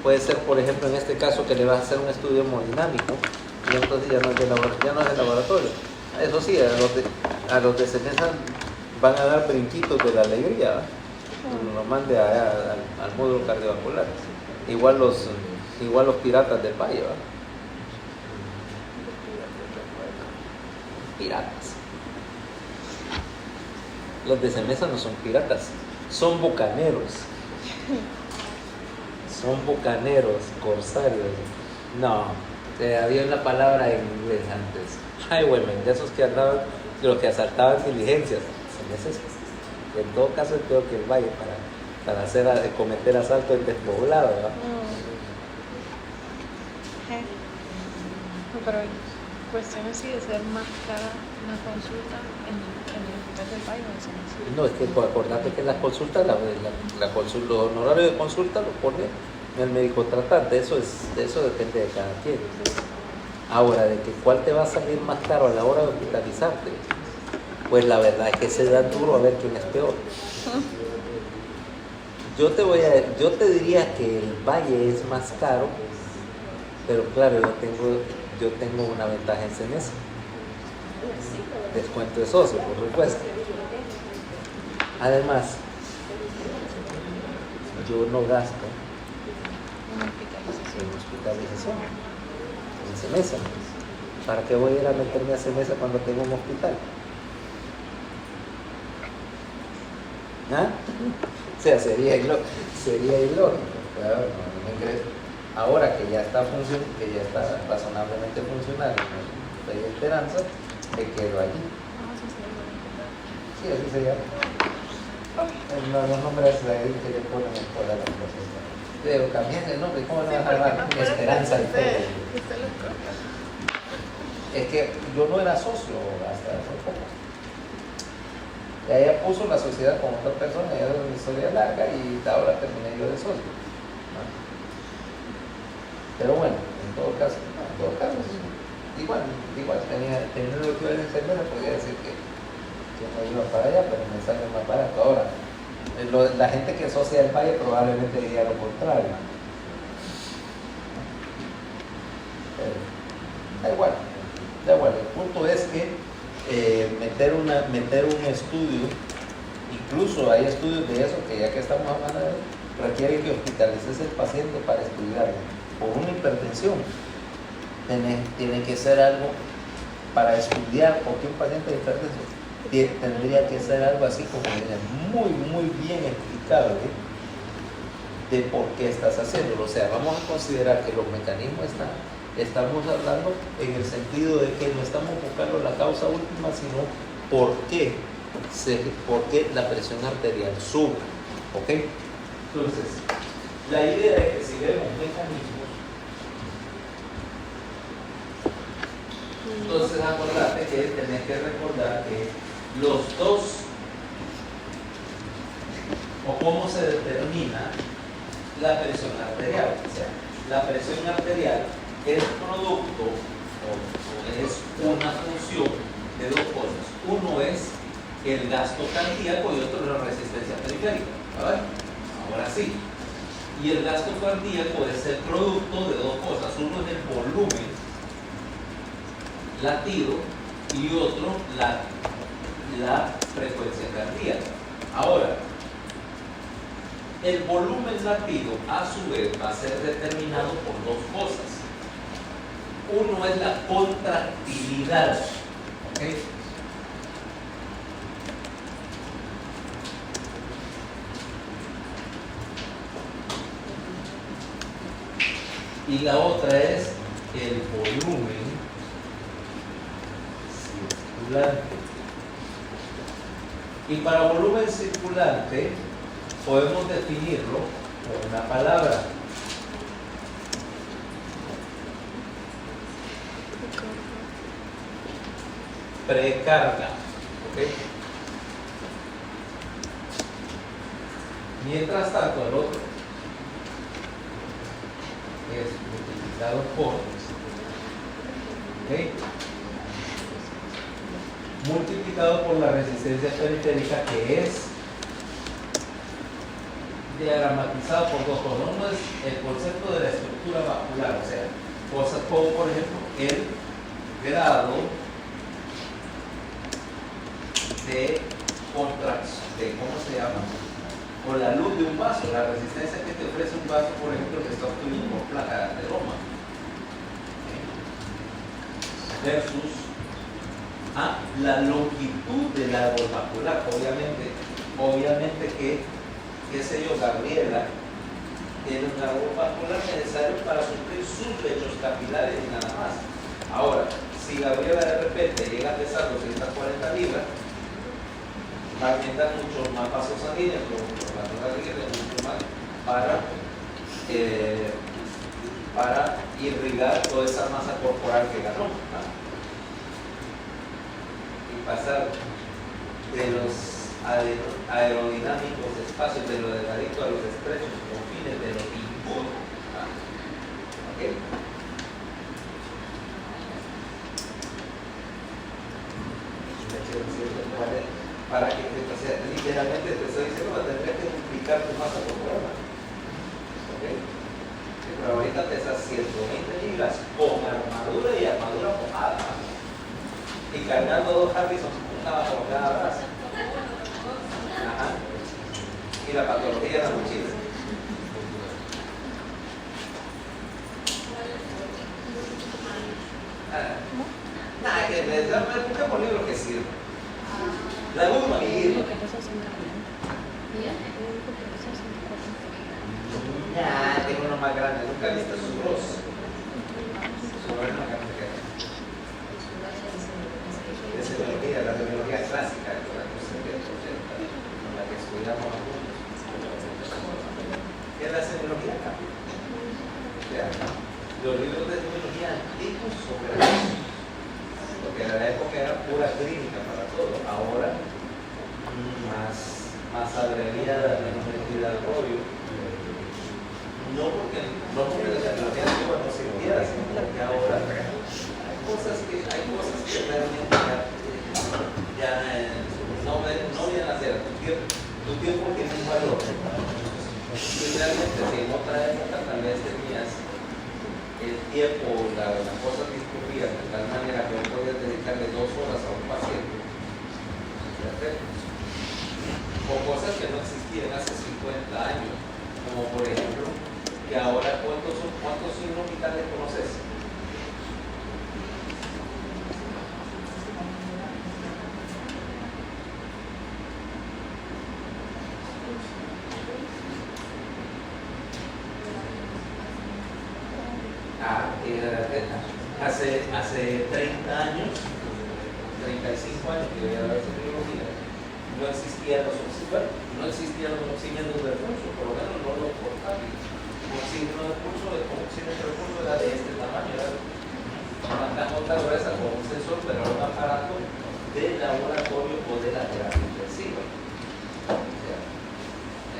Puede ser, por ejemplo, en este caso que le vas a hacer un estudio hemodinámico y entonces ya no es de laboratorio. Eso sí, a los de CENESA van a dar brinquitos de la alegría, ¿verdad? Lo mande al módulo cardiovascular. Igual los piratas de Paya, ¿verdad? Piratas. Los de CENESA no son piratas, son bucaneros. Son bucaneros, corsarios. No, había una palabra en inglés antes. Highwaymen, de esos que andaban, de los que asaltaban diligencias. En todo caso es peor que el Valle para cometer asalto en despoblado, ¿verdad?
No, pero cuestión así de ser más cara una consulta en el hospital del Valle o en San.
No, es que acordate que las consultas, los honorarios de consulta los pone el médico tratante, eso depende de cada quien. Ahora, de que cuál te va a salir más caro a la hora de hospitalizarte, pues la verdad es que se da duro a ver quién es peor. Yo te diría que el Valle es más caro, pero claro, yo tengo una ventaja en CENESA. Descuento de socio, por supuesto. Además, yo no gasto en hospitalización en CENESA. ¿Para qué voy a ir a meterme a CENESA cuando tengo un hospital? ¿Ah? O sea, sería ilógico. Claro, no me crees. Ahora que ya está razonablemente funcional en la Esperanza, me quedo allí. Sí, así se llama. Los nombres ahí que le ponen en todas las cosas. Pero cambian el nombre, ¿cómo no
Sí,
vas a
porque
llamar?
no puede ser
Esperanza y
que
Fe.
usted lo escoja.
Es que yo no era socio hasta hace poco. Y ella puso la sociedad con otra persona, ella era una historia larga y ahora terminé yo de socio. ¿No? Pero bueno, en todo caso, igual tenía lo que ver en enfermera, podría decir que no iba para allá, pero me sale más barato. Ahora, la gente que asocia el valle probablemente diría lo contrario. Pero, da igual. El punto es que meter un estudio, incluso hay estudios de eso que ya que estamos hablando de él, requiere que hospitalices el paciente para estudiarlo. Por una hipertensión, tiene que ser algo para estudiar por qué un paciente de hipertensión tendría que ser algo así como muy bien explicable de por qué estás haciéndolo. O sea, vamos a considerar que los mecanismos estamos hablando en el sentido de que no estamos buscando la causa última, sino por qué la presión arterial sube. ¿Ok? Entonces, la idea es que si vemos mecanismos, entonces acordate que tenés que recordar que los dos, o cómo se determina la presión arterial. O sea, la presión arterial es producto o es una función de dos cosas. Uno es el gasto cardíaco y otro la resistencia periférica. ¿Vale? Ahora sí. Y el gasto cardíaco es el producto de dos cosas. Uno es el volumen latido y otro la frecuencia cardíaca. Ahora, el volumen latido a su vez va a ser determinado por dos cosas. Uno es la contractilidad, ¿ok? Y la otra es el volumen circulante. Y para volumen circulante podemos definirlo con una palabra. Precarga. ¿Ok? Mientras tanto, el otro es multiplicado por, ¿ok? Multiplicado por la resistencia periférica, que es diagramatizado por dos cosas. Uno es el concepto de la estructura vascular, o sea, cosas como por ejemplo el grado de contracción, de ¿cómo se llama? O la luz de un vaso, la resistencia que te ofrece un vaso, por ejemplo, que está obstruido por placa de Roma, versus la longitud del árbol vascular. Obviamente que, qué sé yo, Gabriela tiene un árbol vascular necesario para suplir sus lechos capilares y nada más. Ahora, si Gabriela de repente llega a pesar 240 libras, va a necesitar muchos más vasos sanguíneos, mucho más para irrigar toda esa masa corporal que ganó, ¿no? Y pasar de los aerodinámicos espacios, de los delgaditos a los estrechos confines, de los inputs, ¿no? ¿Okay? Para que literalmente te estoy diciendo que tendrías que duplicar tu masa corporal. ¿Ok? Pero ahorita pesas 120 libras con armadura y armadura mojada. Y cargando dos Harrison, una por cada brazo. Ajá. Y la patología de la mochila. Nada, que me busquemos libros que sirven. La goma y ya, tengo uno más grande. Nunca he visto su bros. Su bros es más grande que la biología clásica, con la que estudiamos algunos. que la semiología cambia. O sea, los libros de semiología antiguos operativos, porque en la época era pura clínica para todo, ahora más abreviada, menos metida al rollo. No porque la semiología antigua no sirviera, sino porque ahora hay cosas que realmente ya no vienen a ser. Tu tiempo tiene un valor. Y realmente si en otra época tal vez tenías el tiempo, las cosas discurrían de tal manera que no podías dedicarle 2 horas a un paciente, o cosas que no existían hace 50 años, como por ejemplo que ahora ¿cuántos signos vitales conoces? Hace 30 años, 35 años que voy a hablar de biología, no existían los oxígenos del pulso, por lo menos no los portátiles. Un oxígeno del pulso, era de este tamaño, era una nota gruesa con un sensor, pero era un aparato de laboratorio o de la terapia intensiva. O sea,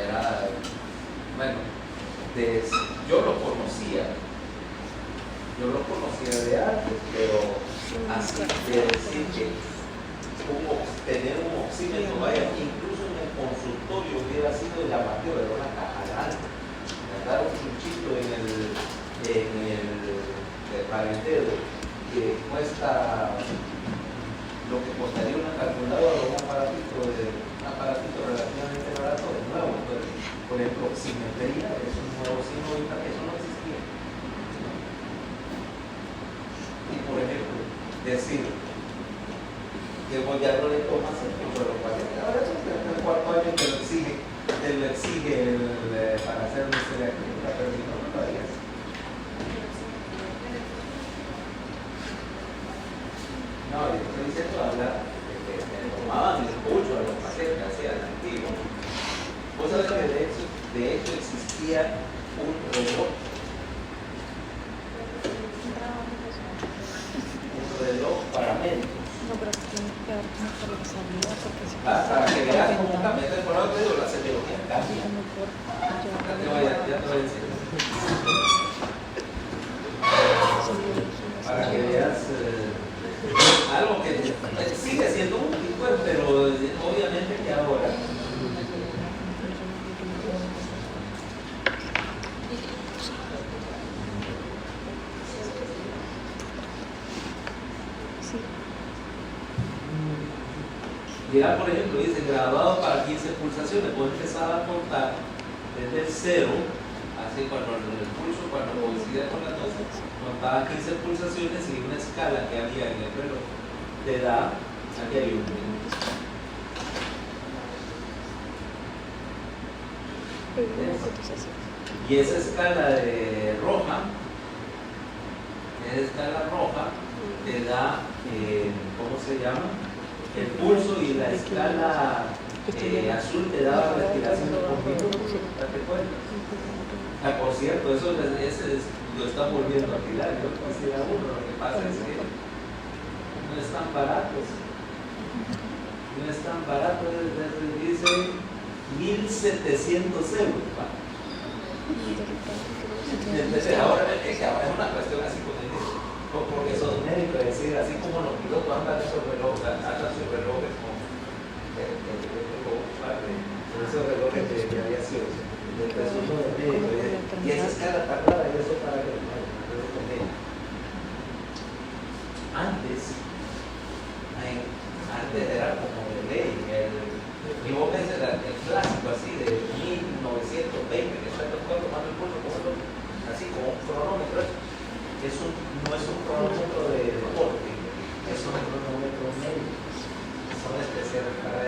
era, bueno, yo lo conocía de antes, pero así de decir que tener un oxímetro, vaya, incluso en el consultorio hubiera sido llamativo, era una caja grande. Dar un chuchito en el parentero que cuesta lo que costaría una calculadora o un aparatito relativamente barato de nuevo. Entonces, por ejemplo, oximetría es un nuevo signo vital, eso no existía. Y por ejemplo, decir que ya no le tomas el pulso a los pacientes. Ahora eso es el 4º año que lo exige para hacer una historia clínica, pero si no lo harías. No, yo estoy diciendo hablar de que tomaban el pulso a los pacientes que hacían antiguo. Vos sabés que de hecho existía un reloj para médicos.
No, pero tiene que quedar como por la salida, porque si
para que veas cómo cambia. Entonces, por lo tanto, la semiología cambia. Ya te voy a decir. Para que veas algo que sigue siendo útil, pues, pero obviamente que ahora ya, por ejemplo, dice grabado para 15 pulsaciones. Puedo empezar a contar desde el 0, así cuando el pulso, cuando coincide con las 12, contaba 15 pulsaciones y una escala que había en el reloj te da, aquí hay un minuto. Y esa escala roja te da, ¿cómo se llama? El pulso, y la escala azul te daba respiración por minuto. ¿Te cuenta? Por cierto, eso lo está volviendo a tirar. Yo quisiera uno, lo que pasa es que no es tan barato. Dice 1.700 euros. Entonces ahora es una cuestión así porque sos médico, es decir, así como los pilotos andan esos relojes con esos relojes de aviación, entonces uno de médico, y esa escala tan rara, y eso para que antes era como de ley, y vos ves el clásico así de 1920 que está el doctor tomando el pulso así como un cronómetro. No es un cronómetro de deporte, es un cronómetro médico. Son especiales para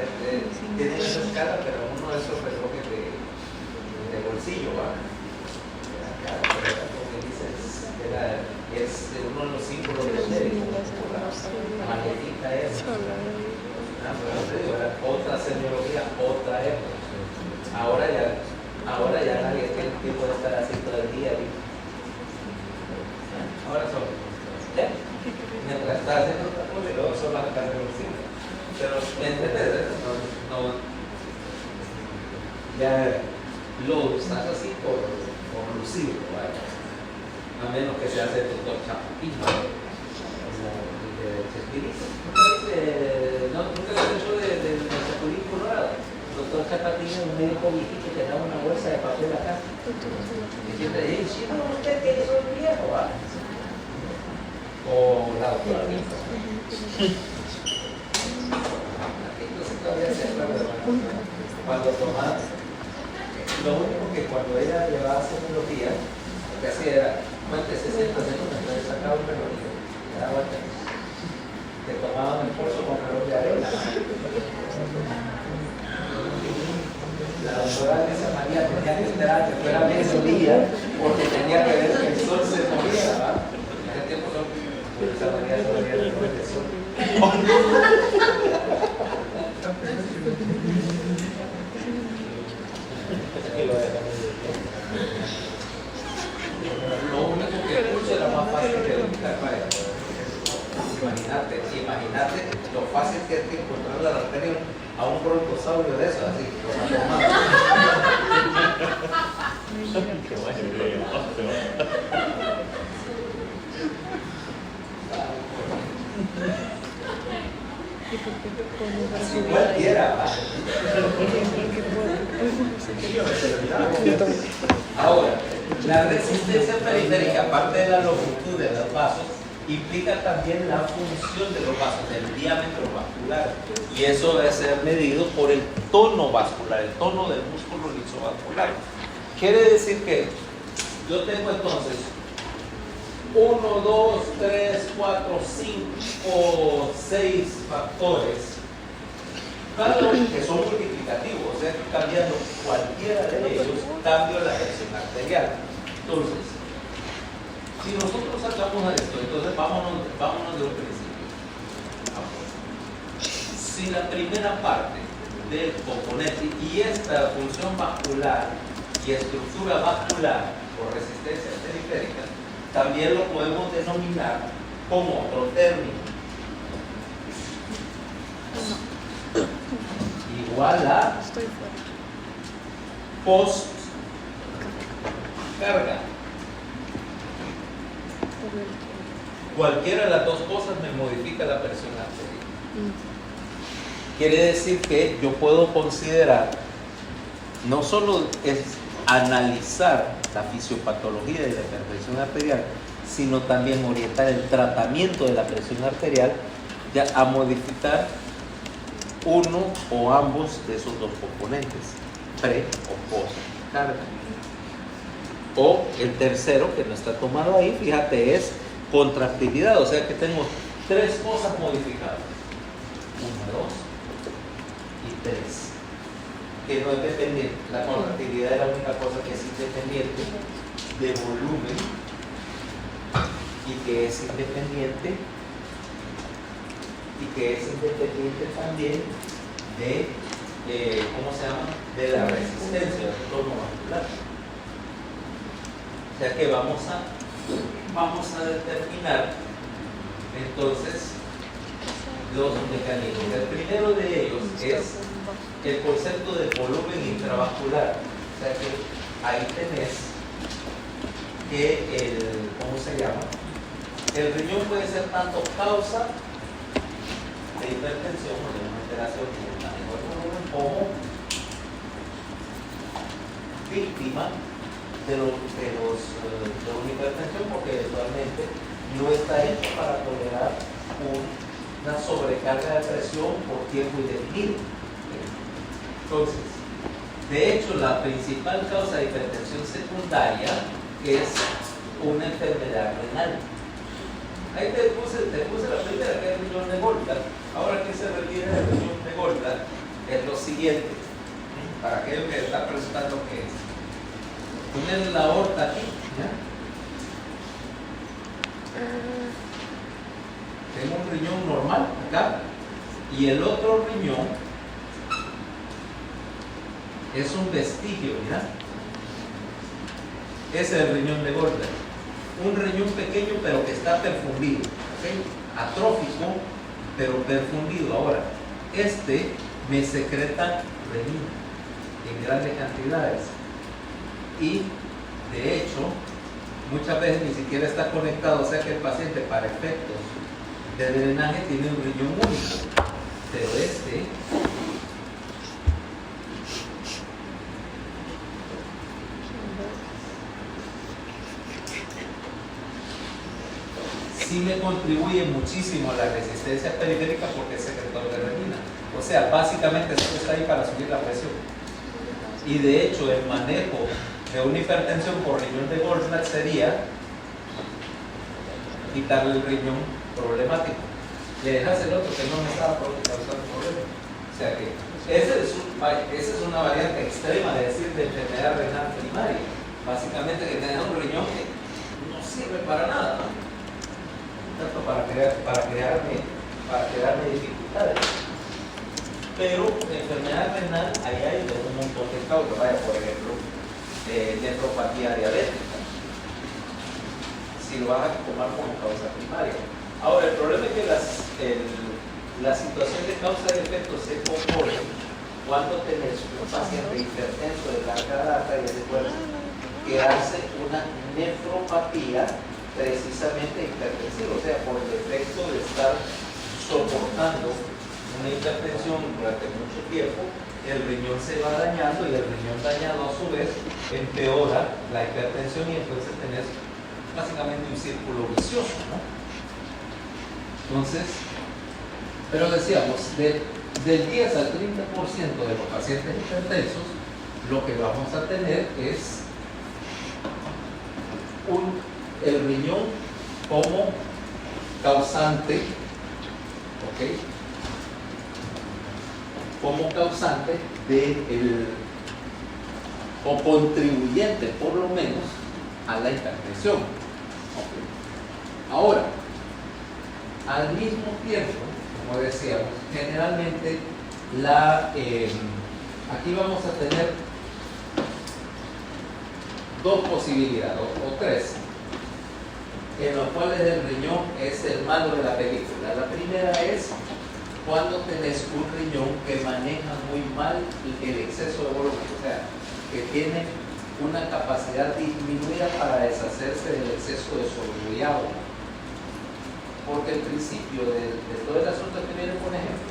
tienen esa escala, pero uno de esos relojes de bolsillo, ¿va? Como que dices, es uno de los símbolos del médico, la magnetita esa. Otra semiología, otra época. Ahora ya nadie tiene lo usas así por lucirlo, ¿vale? A menos que seas el doctor Chapatín, como el de Chespirito. Nunca se hecho del Chapulín Colorado. El doctor Chapatín es un médico viejito que te da una bolsa de papel acá. Y siempre dice, sí, no, usted que es un viejo, ¿vale? O la doctora Lisa. Entonces todavía se acuerda, cuando tomaba, lo único que cuando ella llevaba semiología, lo que hacía era, cuente 60 segundos, entonces sacaba un relojito, le daba vuelta, te tomaban el pulso con reloj de arena. La doctora Lisa María tenía que esperar que fuera mediodía, porque tenía que ver que el sol se movía, ¿verdad? En ese tiempo Lisa María todavía no el sol. Lo único que pulso era más fácil que ubicar para eso. Imagínate lo fácil que es que encontrar la arteria a un brontosaurio de eso, así, si cualquiera. Ahora, la resistencia periférica, aparte de la longitud de los vasos, implica también la función de los vasos, el diámetro vascular, y eso debe ser medido por el tono vascular, el tono del músculo liso vascular. Quiere decir que yo tengo entonces 1, 2, 3, 4, 5, 6 factores, cada uno que son multiplicativos, o sea que cambiando cualquiera de ellos, cambio la presión arterial. Entonces, si nosotros sacamos esto, entonces vámonos de un principio. Si la primera parte del componente y esta función vascular y estructura vascular por resistencia periférica, también lo podemos denominar como otro término. Igual a post-carga. Cualquiera de las dos cosas me modifica la presión arterial. Quiere decir que yo puedo considerar, no solo es analizar la fisiopatología de la hipertensión arterial, sino también orientar el tratamiento de la presión arterial ya a modificar uno o ambos de esos dos componentes, pre o post carga. O el tercero, que no está tomado ahí, fíjate, es contractilidad, o sea que tengo tres cosas modificadas: 1, 2 y 3, que no es dependiente. La contractilidad es la única cosa que es independiente de volumen y que es independiente también de ¿cómo se llama? De la resistencia del tono vascular. O sea que vamos a determinar entonces los mecanismos. El primero de ellos es el concepto de volumen intravascular. O sea que ahí tenés que ¿cómo se llama? El riñón puede ser tanto causa de hipertensión o de una alteración de un manejo del volumen, como víctima de una hipertensión, porque eventualmente no está hecho para tolerar una sobrecarga de presión por tiempo indefinido. Entonces, de hecho, la principal causa de hipertensión secundaria es una enfermedad renal. Ahí te puse la primera, que es el riñón de Goldberg. Ahora que se refiere al riñón de Goldberg, es lo siguiente, para aquellos que están preguntando qué es. Poner la aorta aquí, ¿ya? Tengo un riñón normal acá, y el otro riñón es un vestigio, ¿ya? Ese es el riñón de Goldberg. Un riñón pequeño pero que está perfundido, ¿okay? Atrófico pero perfundido. Ahora, me secreta renina en grandes cantidades. y de hecho muchas veces ni siquiera está conectado, o sea que el paciente para efectos de drenaje tiene un riñón único, pero este sí le contribuye muchísimo a la resistencia periférica porque es secretor de renina. O sea, básicamente esto está ahí para subir la presión. Y de hecho, el manejo de una hipertensión por riñón de Goldschmidt sería quitarle el riñón problemático. Le dejas el otro que no me estaba causando problema. O sea que esa es una variante extrema de decir de enfermedad renal primaria. Básicamente que tenés un riñón que no sirve para nada, ¿no? Tanto para crearme dificultades. Pero enfermedad renal, ahí hay un montón de causas. Vaya, por ejemplo, nefropatía diabética. Si lo vas a tomar como causa primaria. Ahora, el problema es que la situación de causa y efecto se compone cuando tenés un paciente hipertenso de larga data y de esfuerzo que hace una nefropatía precisamente hipertensiva, o sea, por el efecto de estar soportando una hipertensión durante mucho tiempo, el riñón se va dañando y el riñón dañado a su vez empeora la hipertensión y entonces tenés básicamente un círculo vicioso, ¿no? Entonces, pero decíamos, del 10 al 30% de los pacientes hipertensos, lo que vamos a tener es el riñón como causante, ¿ok? Como causante o contribuyente por lo menos a la hipertensión. ¿Okay? Ahora, al mismo tiempo, como decíamos, generalmente aquí vamos a tener dos posibilidades, o tres, en los cuales el riñón es el malo de la película. La primera es cuando tenés un riñón que maneja muy mal el exceso de volumen, o sea, que tiene una capacidad disminuida para deshacerse del exceso de solubilidad. Porque el principio de todo el asunto que viene, por ejemplo,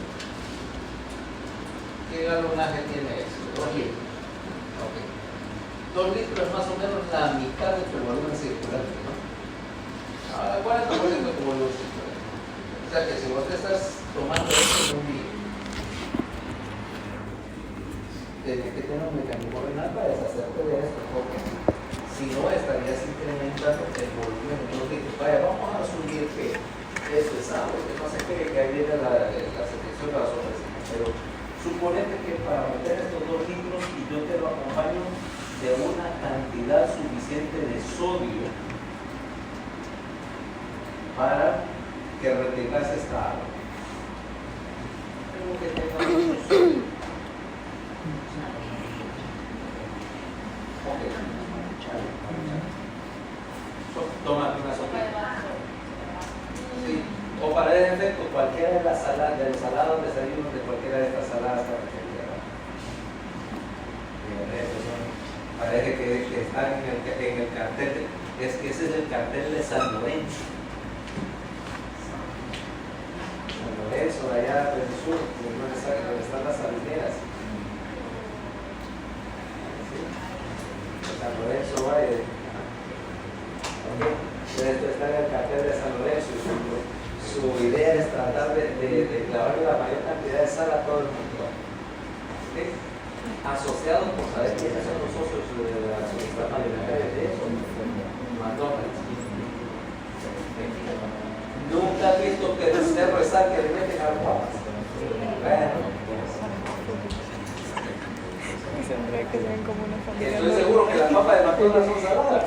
¿qué galonaje tiene eso? 2 litros. Okay. 2 litros es más o menos la mitad de tu volumen circular, ¿no? Ahora, 40% de tu volumen circular. O sea que si vos te estás tomando esto en un día, tenés que tener un mecanismo renal para deshacerte de esto, porque si no estarías incrementando el volumen de 2 litros. Vaya, vamos a asumir que esto es algo, que no se cree que ahí viene la secreción de las otras, pero suponete que para meter estos 2 litros y yo te lo acompaño de una cantidad suficiente de sodio para que retengas esta agua. Tengo que tener mucho sodio. Okay. Toma una sopita. Sí. O para el efecto, cualquiera de las saladas, del salado de desayuno de cualquiera de estas saladas para que parece que están en el cartel. Es que ese es el cartel de San Lorenzo. San Lorenzo, allá del sur, donde están las salineras. ¿Sí? San Lorenzo Valle. ¿Okay? Esto está en el cartel de San Lorenzo. Su idea es tratar de clavarle la mayor cantidad de sal a todo el mundo. ¿Okay? Asociados por saber quiénes son los socios de la sociedad mayoritaria de eso, McDonald's. Nunca he visto que el cerro de sal que le meten a las papas. Bueno, estoy seguro que las papas de McDonald's son saladas.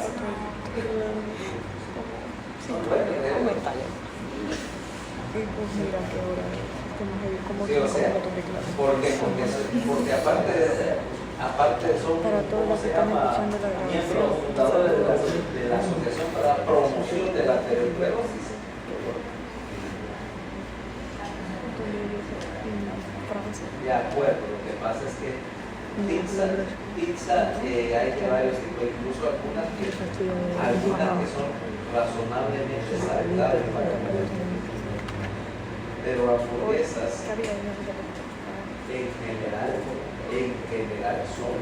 Sí, o sea, porque aparte son, ¿cómo se llama? Miembros fundadores de la Asociación para la Promoción de la Aterosclerosis. De acuerdo, lo que pasa es que Pizza, hay de varios tipos, incluso algunas que son razonablemente saludables para comer. Pero hamburguesas en general son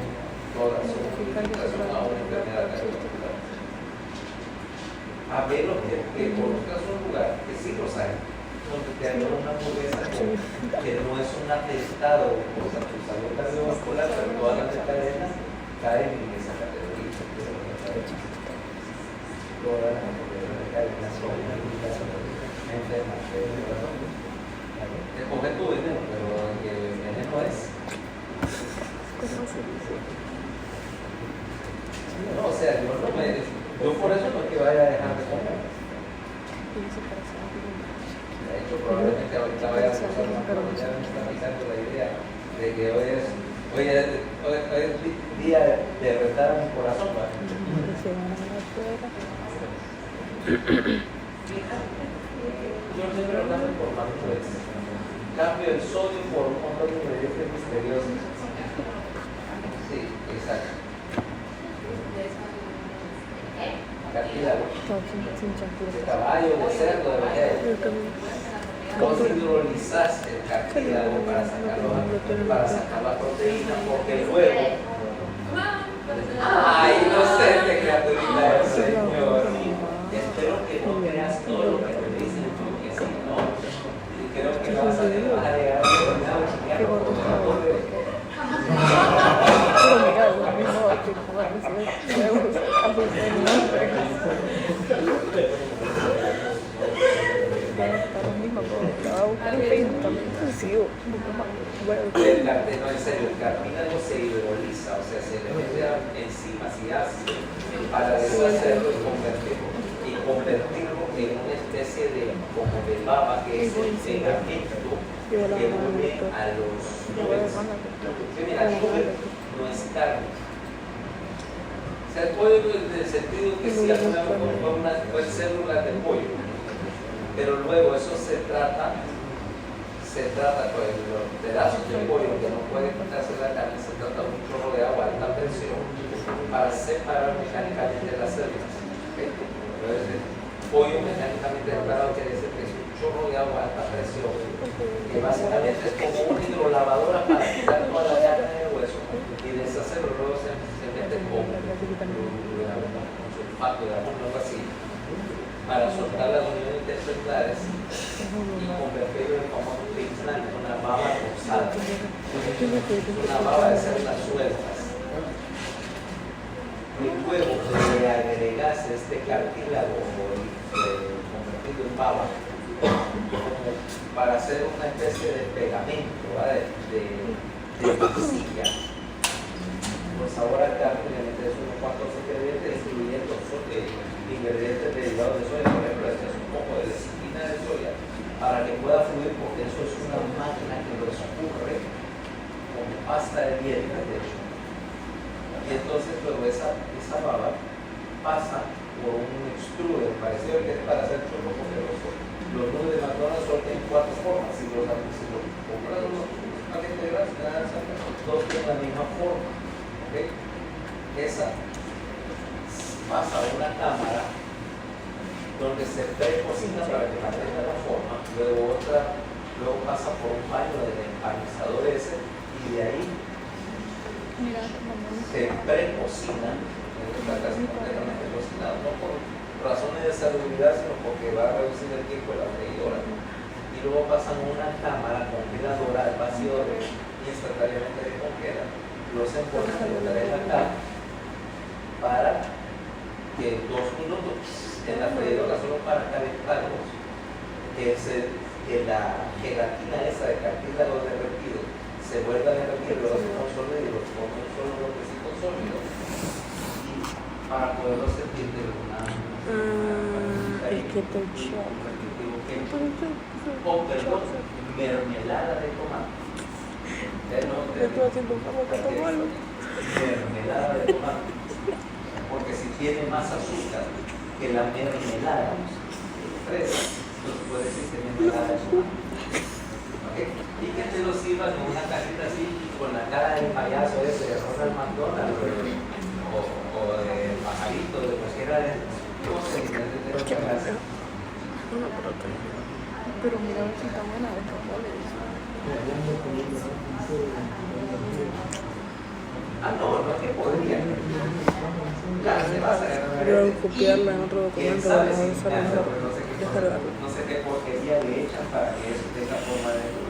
todas son una enfermedad cardiovascular. A menos que conozcas un lugar que sí los hay, donde te hagan una hamburguesa que no es un atestado de cosas tu salud cardiovascular, pero todas las cadenas caen en esa categoría. Todas las cadenas son enfermas del corazón. Escoge tu veneno, pero el veneno es. No, o sea, yo por eso no es que vaya a dejar de comer. De hecho, probablemente ahorita vaya a hacer una cosa, ya me está pisando la idea de que hoy es día de retar a mi corazón. Yo siempre lo cambio por más veces. Cambio el sodio por un montón de ingredientes misteriosos. Sí, exacto. Cartílago. De caballo, de cerdo, de vaquero. Vos hidrolizás el cartílago para sacar la proteína, porque luego. Ay, inocente criaturita del Señor. Espero que no creas todo lo que te dicen, porque si no, creo que vas a llegar a el cartílago se hidroliza, o sea, se le mete enzimas y ácidos para deshacerlo y convertirlo en una especie de como de baba, que es el pegamento que une a los nubes. Mira, el nube no es carne. O sea, el pollo en el sentido que sí, pueden células de pollo, pero luego eso se trata con los pedazos de pollo que no pueden quitarse la carne, se trata de un chorro de agua a alta presión para separar mecánicamente las células. ¿Okay? Entonces, pollo mecánicamente separado quiere decir que es un chorro de agua a alta presión, que básicamente es como una hidrolavadora para quitar toda la carne del hueso y deshacerlo. Luego se mete con sulfato de amonio o algo así para soltar las uniones intercelulares y convertirlo en como una baba rosada, una baba de células sueltas. Y luego le agregas este cartílago convertido en baba para hacer una especie de pegamento, de masilla. Por sabor a carne le metes unos cuantos ingredientes, incluyendo ingredientes derivados de soya, por ejemplo, este es un poco de lecitina de soya, para que pueda fluir, porque eso es una máquina que lo escurre con pasta de dientes, de hecho. Y entonces luego esa baba pasa por un extruder, parecido al que es para hacer churro, porque los nubes de McDonald's son en 4 formas, si los compras los paquetes de grasa, todos tienen la misma forma. ¿Okay? Esa pasa a una cámara donde se precocina para que mantenga la forma, luego pasa por un baño del empanizador ese, y de ahí se precocina, está casi completamente cocinado, no por razones de salubridad, sino porque va a reducir el tiempo de la freidora. Y luego pasan a una cámara congeladora al vacío y instantáneamente descongela. Los envuelven y los traen acá para que 2 minutos en la freidora solo para calentarlos, que la gelatina esa de cartílago derretido se vuelva a derretir, luego se console y los comen solo los residuos sólidos y para poderlo sentir de una mermelada de tomate. Mermelada de tomate, porque si tiene más azúcar que la mermelada de fresa, entonces puede decir que mermelada de tomate. ¿ok? Y que te lo sirvan en una cajita así, con la cara del payaso ese de Ronald McDonald, o de pajarito, de cualquiera de cosas que te lo hagas.
Pero mira, a ver si está buena de camoles.
Ah, no, no que podría. Claro, se vas a ganar.
Pero copiarla en otro documento
¿Quién sabe
para
si
desarrollar, descargarlo.
no sé qué porquería le echan para que eso tenga forma de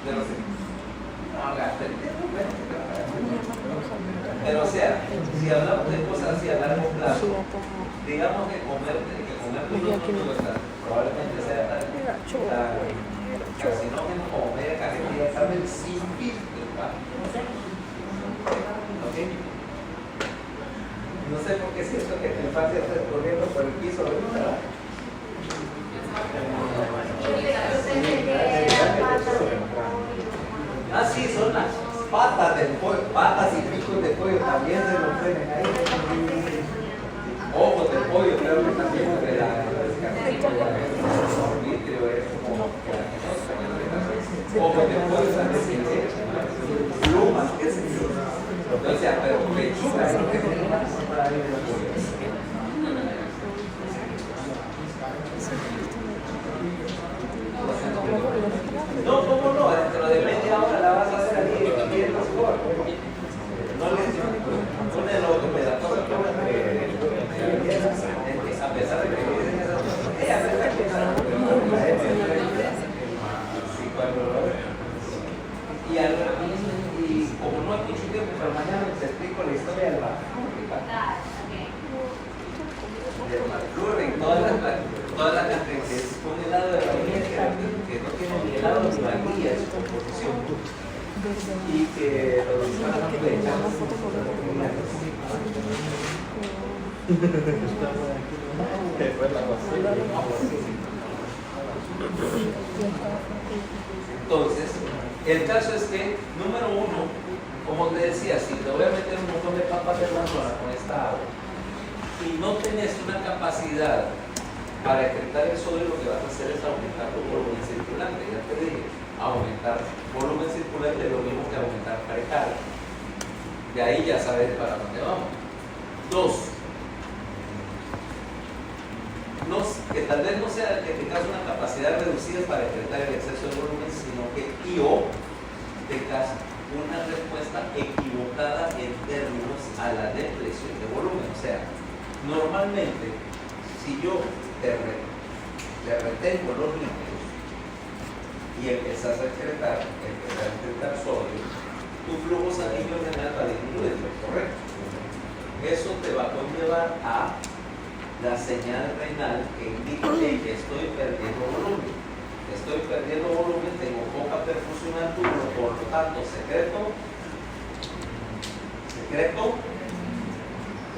no sé. No, gasten, pero o sea, si hablamos de cosas así a largo plazo, digamos que comer probablemente sea tan carcinógeno como media carretilla, saben sin filtro, ¿ok? No sé por qué siento que te falta estar corriendo por el piso ahorita. Ah, sí, son las patas del pollo, patas y picos de pollo también se lo ponen ahí. Ojos de pollo, creo que también de la ojos de pollo también se le plumas, qué sé yo. O sea, pero pechuga es lo que tiene más para ir de pollo. No, ¿cómo no? Dentro de media hora la vas a hacer aquí bien mejor. No les pone lo que me da todo el tiempo a pesar de que dicen esas cosas. Ella me está quedando, y como no hay mucho tiempo, pero mañana les explico la historia del toda la gente que es un helado de vainilla que no tiene ni helado ni vainilla en su composición y que los van a echar entonces, el caso es que, número uno, como te decía, si te voy a meter un montón de papas de manzana con esta agua y no tenés una capacidad para excretar el sodio, lo que vas a hacer es aumentar tu volumen circulante. Ya te dije, aumentar volumen circulante es lo mismo que aumentar precarga. De ahí ya sabes para dónde vamos. Dos, que tal vez no sea que tengas una capacidad reducida para excretar el exceso de volumen, sino que tengas una respuesta equivocada en términos a la depresión de volumen. O sea, normalmente, si yo te retengo los líquidos y empiezas a excretar sodio, tu flujo sanguíneo general va a disminuir, ¿correcto? Eso te va a conllevar a la señal renal que indica que estoy perdiendo volumen. Tengo poca perfusión al túbulo, por lo tanto, secreto,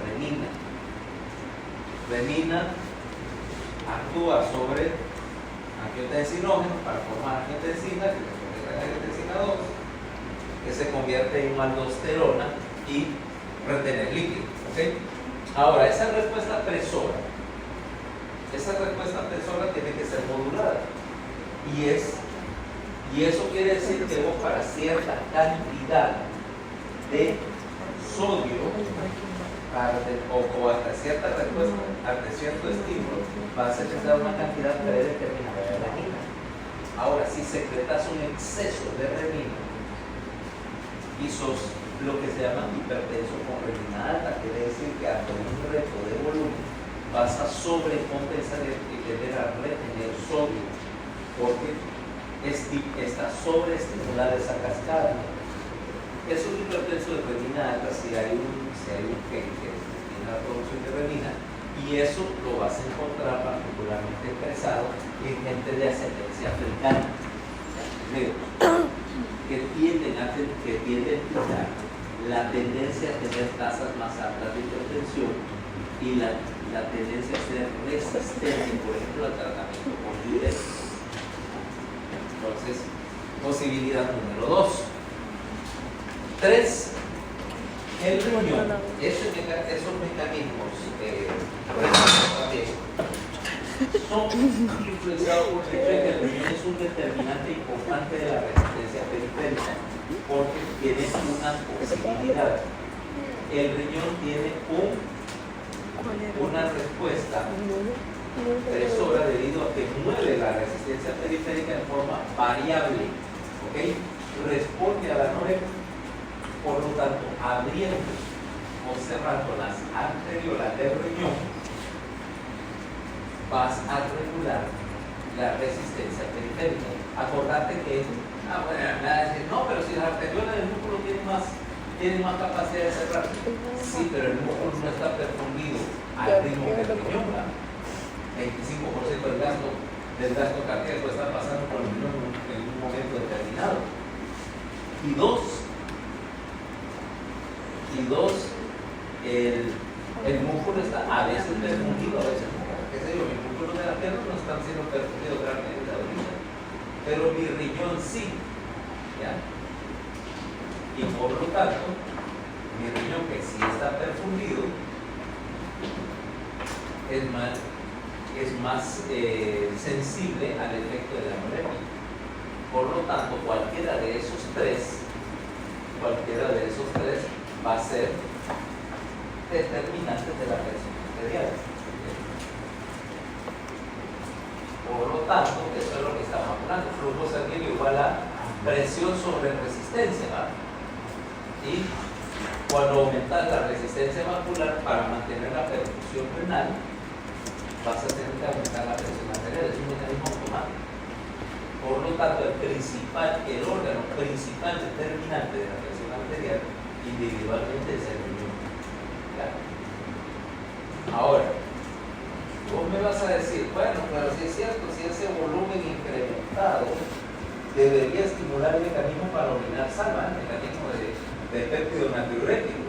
renina. Renina actúa sobre angiotensinógeno para formar angiotensina, que se convierte en angiotensina 2, que se convierte en aldosterona y retener líquido. ¿Okay? Ahora, esa respuesta presora tiene que ser modulada. Y eso quiere decir que vos para cierta cantidad de sodio o hasta cierta respuesta, ante cierto estímulo, vas a necesitar una cantidad predeterminada de renina. Ahora, si secretas un exceso de renina y sos lo que se llama hipertenso con renina alta, quiere decir que ante un reto de volumen vas a sobrecompensar y tender a retener sodio porque está sobreestimulada esa cascada. Es un hipertenso de renina alta si hay un gen que tiene la producción de renina, y eso lo vas a encontrar particularmente expresado en gente de ascendencia africana, que tienden a la tendencia a tener tasas más altas de hipertensión y la tendencia a ser resistente, por ejemplo, al tratamiento con diuréticos. Entonces, posibilidad número 2. 3. El riñón. Esos mecanismos también son influenciados por el hecho de que el riñón es un determinante importante de la resistencia periférica, porque tiene una posibilidad. El riñón tiene una respuesta presora debido a que mueve la resistencia periférica de forma variable, ¿ok? Responde a la norepinefrina, por lo tanto, abriendo o cerrando las arteriolas del riñón, vas a regular la resistencia periférica. Acordate que, bueno, me va a decir, no, pero si las arteriolas del músculo tienen más capacidad de cerrar. Sí, pero el músculo no está perfundido al ritmo que el riñón, ¿verdad? 25% del gasto cardíaco está pasando por el riñón en un momento determinado. Y dos, el músculo está a veces perfundido, a veces no. ¿Qué sé yo? Mis músculos de la pierna no están siendo perfundidos realmente ahorita, pero mi riñón sí, ¿ya? Y por lo tanto, mi riñón que sí está perfundido es más sensible al efecto de la norepinefrina. Por lo tanto, cualquiera de esos tres va a ser determinante de la presión arterial. Por lo tanto, eso es lo que estamos hablando. Flujo sanguíneo igual a presión sobre resistencia, ¿verdad? Y cuando aumentas la resistencia vascular para mantener la perfusión renal, vas a tener que aumentar la presión arterial. Es un mecanismo automático. Por lo tanto, el órgano principal determinante de la presión arterial individualmente es el riñón. Ahora, vos me vas a decir, bueno, pero si es cierto, si ese volumen incrementado debería estimular el mecanismo para orinar sangre, el mecanismo de péptido natriurético.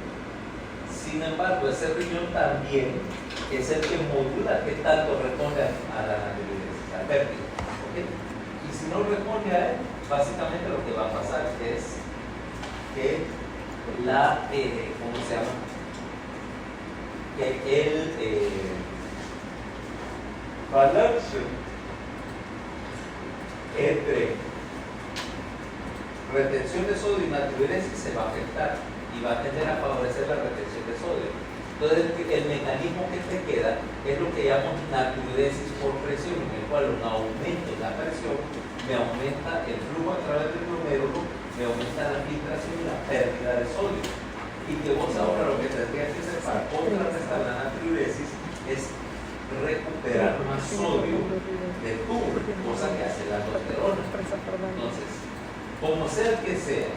Sin embargo, ese riñón también es el que modula qué tanto responde a la natriuresis, al péptido. ¿Okay? Y si no responde a él, básicamente lo que va a pasar es que ¿cómo se llama? Que el balance entre retención de sodio y natriuresis se va a afectar y va a tender a favorecer la retención de sodio. Entonces, el mecanismo que te queda es lo que llamamos natriuresis por presión, en el cual un aumento en la presión me aumenta el flujo a través del glomérulo, me aumenta la filtración y la pérdida de sodio. Y que vos ahora lo que tendrías que hacer para contrarrestar la natriuresis es recuperar más sodio del tubo, cosa que hace la aldosterona. Entonces, como sea que sea,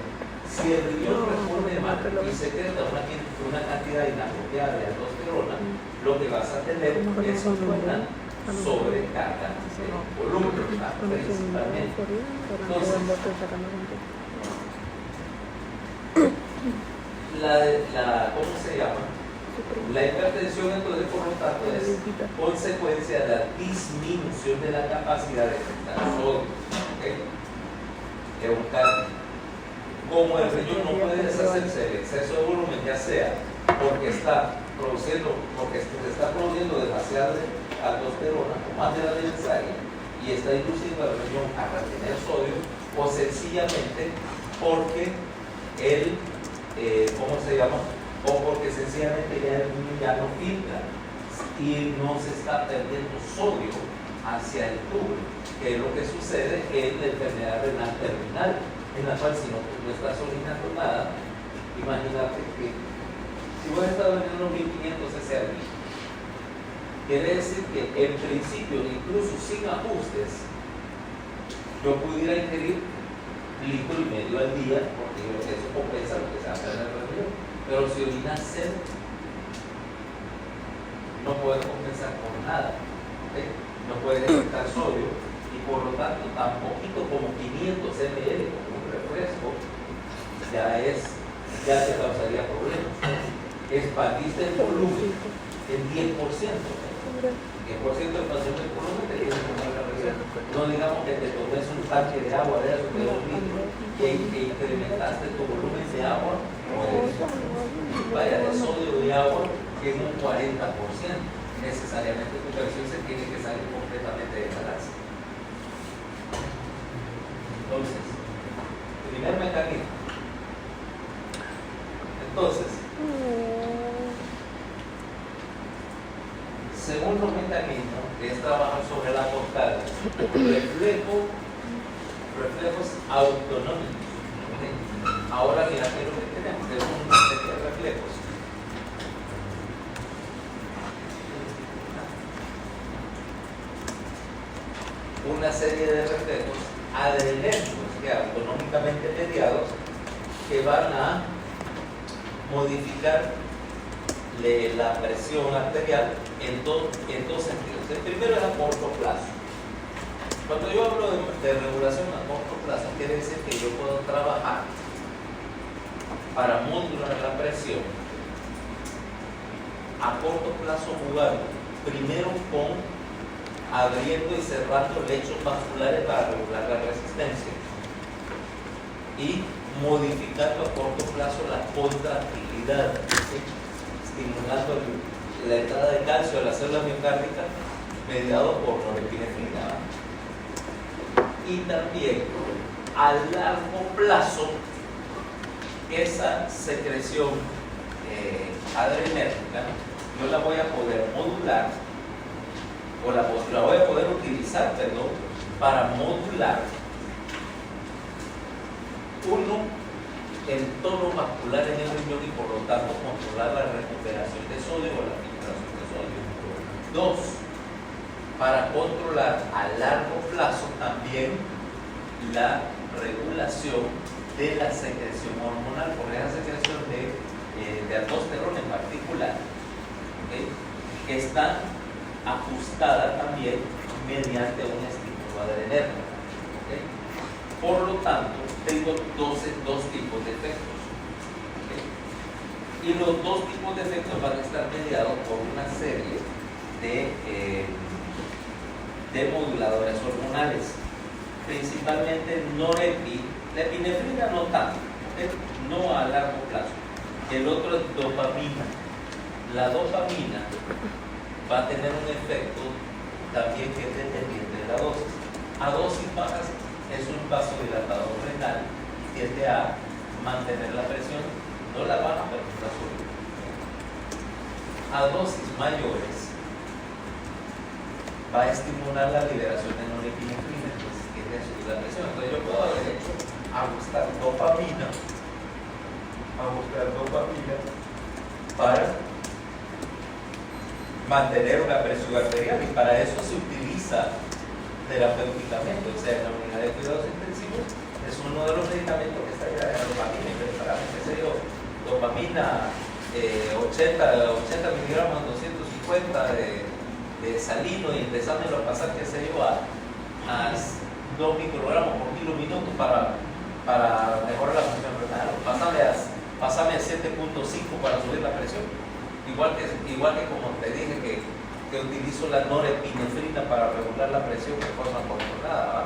si el riñón responde mal y secreta una cantidad inapropiada de aldosterona, lo que vas a tener es una sobrecarga de volumen, principalmente. Entonces, ¿cómo se llama? La hipertensión, entonces, por lo tanto, es consecuencia de la disminución de la capacidad de filtrar sodio. ¿Okay? Es un cambio. Como el riñón no puede deshacerse del exceso de volumen, ya sea porque se está produciendo demasiada aldosterona o más de la necesaria y está induciendo al riñón a retener sodio, o sencillamente porque ¿cómo se llama? O porque sencillamente ya el riñón ya no filtra y no se está perdiendo sodio hacia el tubo, que es lo que sucede en la enfermedad renal terminal, en la cual si no estás orinando nada, imagínate que si vos estás orinando 1500 cc al día, quiere decir que en principio, incluso sin ajustes, yo pudiera ingerir 1,5 litros al día, porque yo creo que eso compensa lo que se hace en el riñón. Pero si orinas cero, no puedes compensar por nada, ¿okay? No puedes detectar sodio y por lo tanto tan poquito como 500 ml como un refresco ya te causaría problemas. Expandiste el volumen en 10%. 10% de expansión del volumen te tiene que tomar la presión. No digamos que te tomes un tanque de agua de esos de 2 litros que incrementaste tu volumen de agua o de sodio y agua en un 40%. necesariamente tu presión se tiene que salir completamente de balance. Entonces, primer mecanismo. Entonces, segundo mecanismo es trabajar sobre la postal. Reflejos autonómicos. ¿Okay? Ahora mira qué es lo que tenemos, es una serie de reflejos. Una serie de reflejos adrenérgicos, que autonómicamente mediados, que van a modificar la presión arterial en dos sentidos. El primero es a corto plazo. Cuando yo hablo de regulación a corto plazo, quiere decir que yo puedo trabajar para modular la presión a corto plazo, jugando primero con abriendo y cerrando lechos vasculares para regular la resistencia y modificando a corto plazo la contractilidad, ¿sí? Estimulando la entrada de calcio a la célula miocárdica mediado por norepinefrina. Y también a largo plazo esa secreción adrenérgica yo la voy a poder modular o la voy a poder utilizar, perdón, para modular el tono vascular en el riñón y por lo tanto controlar la recuperación de sodio o la filtración de sodio. 2. Para controlar a largo plazo también la regulación de la secreción hormonal, por esa secreción de aldosterona en particular, ¿okay? Que está ajustada también mediante un estímulo adrenérgico. ¿Okay? Por lo tanto, tengo dos tipos de efectos. ¿Okay? Y los dos tipos de efectos van a estar mediados por una serie de moduladores hormonales, principalmente la epinefrina no tanto, ¿okay? No a largo plazo. El otro es dopamina. La dopamina va a tener un efecto también que es dependiente de la dosis. A dosis bajas es un vasodilatador renal y tiende a mantener la presión, no la baja, pero la sube. A dosis mayores va a estimular la liberación de norepinefrina, entonces tiende a subir la presión. Entonces yo puedo haber hecho a buscar dopamina para mantener una presión arterial, y para eso se utiliza terapéuticamente. O sea, en la unidad de cuidados intensivos es uno de los medicamentos que está ya en dopamina, qué sé yo, dopamina 80 miligramos, 250 de salino, y empezando a pasar, qué sé yo, a 2 microgramos por kilo minuto para mejorar la función renal. Pásame a 7.5 para subir la presión. Igual que como te dije que utilizo la norepinefrina para regular la presión de forma controlada, ¿va?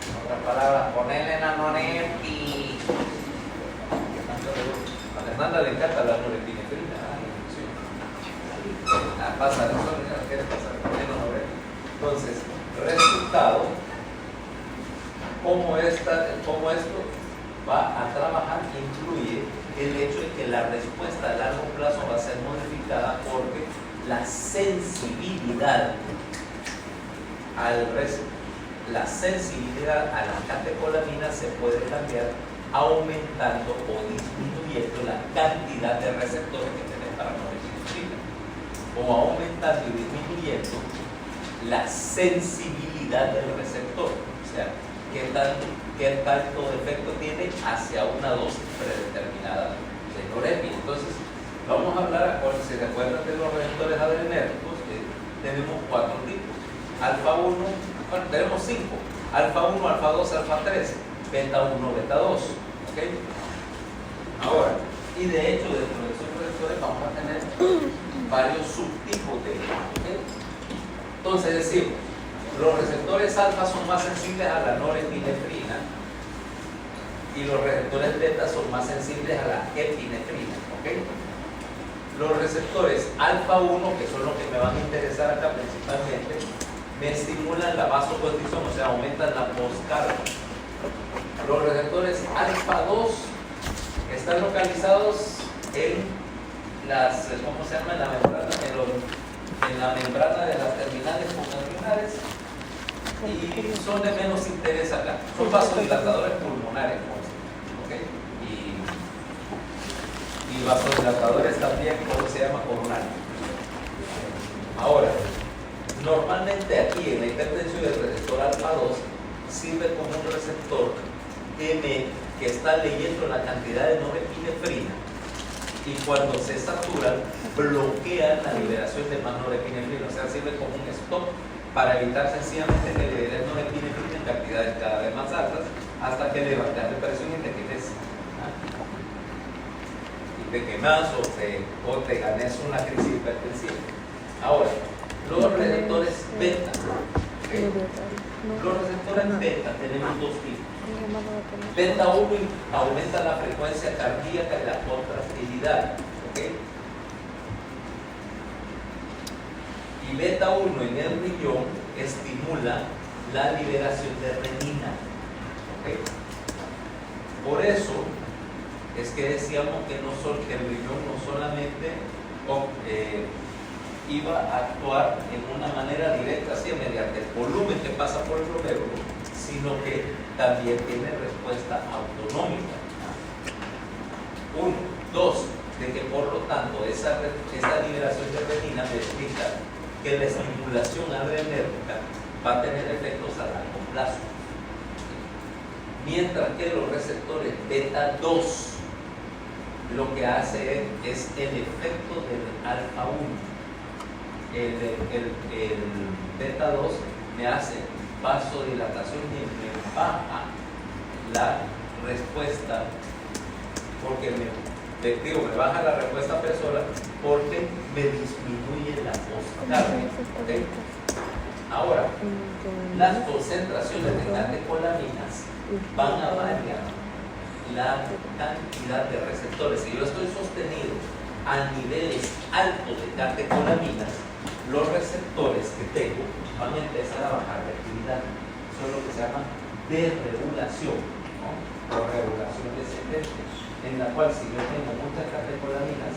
En otras palabras, ponerle la norepi. A Fernanda le encanta la norepinefrina. Pasa, no quiere pasar, ponerle norepi. Entonces, resultado, cómo esto va a trabajar incluye el hecho de que la respuesta a largo plazo va a ser modificada porque la sensibilidad a la catecolamina se puede cambiar aumentando o disminuyendo la cantidad de receptores que tenemos para norepinefrina, o aumentando y disminuyendo la sensibilidad del receptor, o sea, qué tanto efecto tiene hacia una dosis predeterminada de norepinefrina. Entonces, vamos a hablar, si se acuerdan de los receptores adrenérgicos, tenemos 4 tipos. Alfa 1, bueno, tenemos 5. Alfa 1, alfa 2, alfa 3, beta 1, beta 2. ¿Okay? Ahora, y de hecho, dentro de esos receptores vamos a tener varios subtipos de ellos. ¿Okay? Entonces decimos, los receptores alfa son más sensibles a la norepinefrina y los receptores beta son más sensibles a la epinefrina. ¿Okay? Los receptores alfa 1, que son los que me van a interesar acá principalmente, me estimulan la vasoconstricción, o sea, aumentan la postcarga. Los receptores alfa 2 están localizados en las, ¿cómo se llama? En la membrana, en la membrana de las terminales pulmonares, y son de menos interés acá. Son vasodilatadores pulmonares, ¿okay? Y vasodilatadores también, ¿cómo se llama? Coronarios. Ahora, normalmente aquí en la hipertensión del receptor alfa 2 sirve como un receptor M que está leyendo la cantidad de norepinefrina, y cuando se saturan bloquean la liberación de más norepinefrina, o sea, sirve como un stop para evitar sencillamente que liberen norepinefrina en cantidades cada vez más altas hasta que le bajas de presión y te quedes y te quemas o te ganes una crisis hipertensiva. Ahora, los receptores beta, ¿okay? Los receptores beta tenemos dos tipos. Beta 1 aumenta la frecuencia cardíaca y la contractilidad, ¿okay? Y beta 1 en el riñón estimula la liberación de renina, ¿okay? Por eso es que decíamos que el riñón no solamente iba a actuar en una manera directa, así mediante el volumen que pasa por el glomérulo, sino que también tiene respuesta autonómica. 1, 2, de que por lo tanto esa liberación de renina me explica que la estimulación adrenérgica va a tener efectos a largo plazo. Mientras que los receptores beta 2 lo que hace es el efecto del alfa 1. El beta 2 me hace vasodilatación y me baja la respuesta, porque me baja la respuesta persona porque me disminuye la postcarga. ¿Okay? Ahora, las concentraciones de catecolaminas van a variar la cantidad de receptores. Si yo estoy sostenido a niveles altos de catecolaminas, los receptores que tengo van a empezar a bajar de actividad. Eso es lo que se llama desregulación, ¿no? O regulación descendente, en la cual si yo tengo muchas catecolaminas,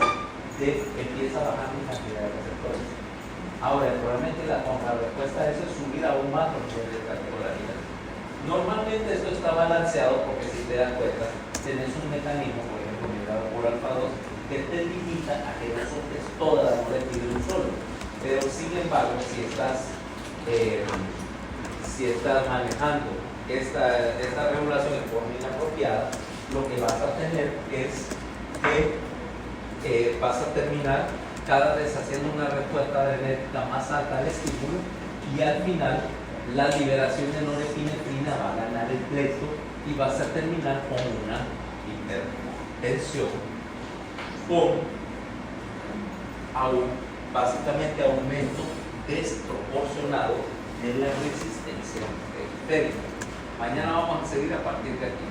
empieza a bajar mi cantidad de receptores. Ahora, el problema es que la contrarrespuesta a eso es subir aún más los niveles de catecolaminas. Normalmente esto está balanceado porque, si te das cuenta, tenés un mecanismo, por ejemplo, mediado por alfa 2, que te limita a que no soltes toda la molécula de un solo. Pero sin embargo, si estás manejando esta regulación en forma inapropiada, lo que vas a tener es que vas a terminar cada vez haciendo una respuesta adrenérgica más alta al estímulo, y al final la liberación de norepinefrina va a ganar el pleito y vas a terminar con una hipertensión con básicamente aumento desproporcionado de la resistencia periférica. Mañana vamos a seguir a partir de aquí.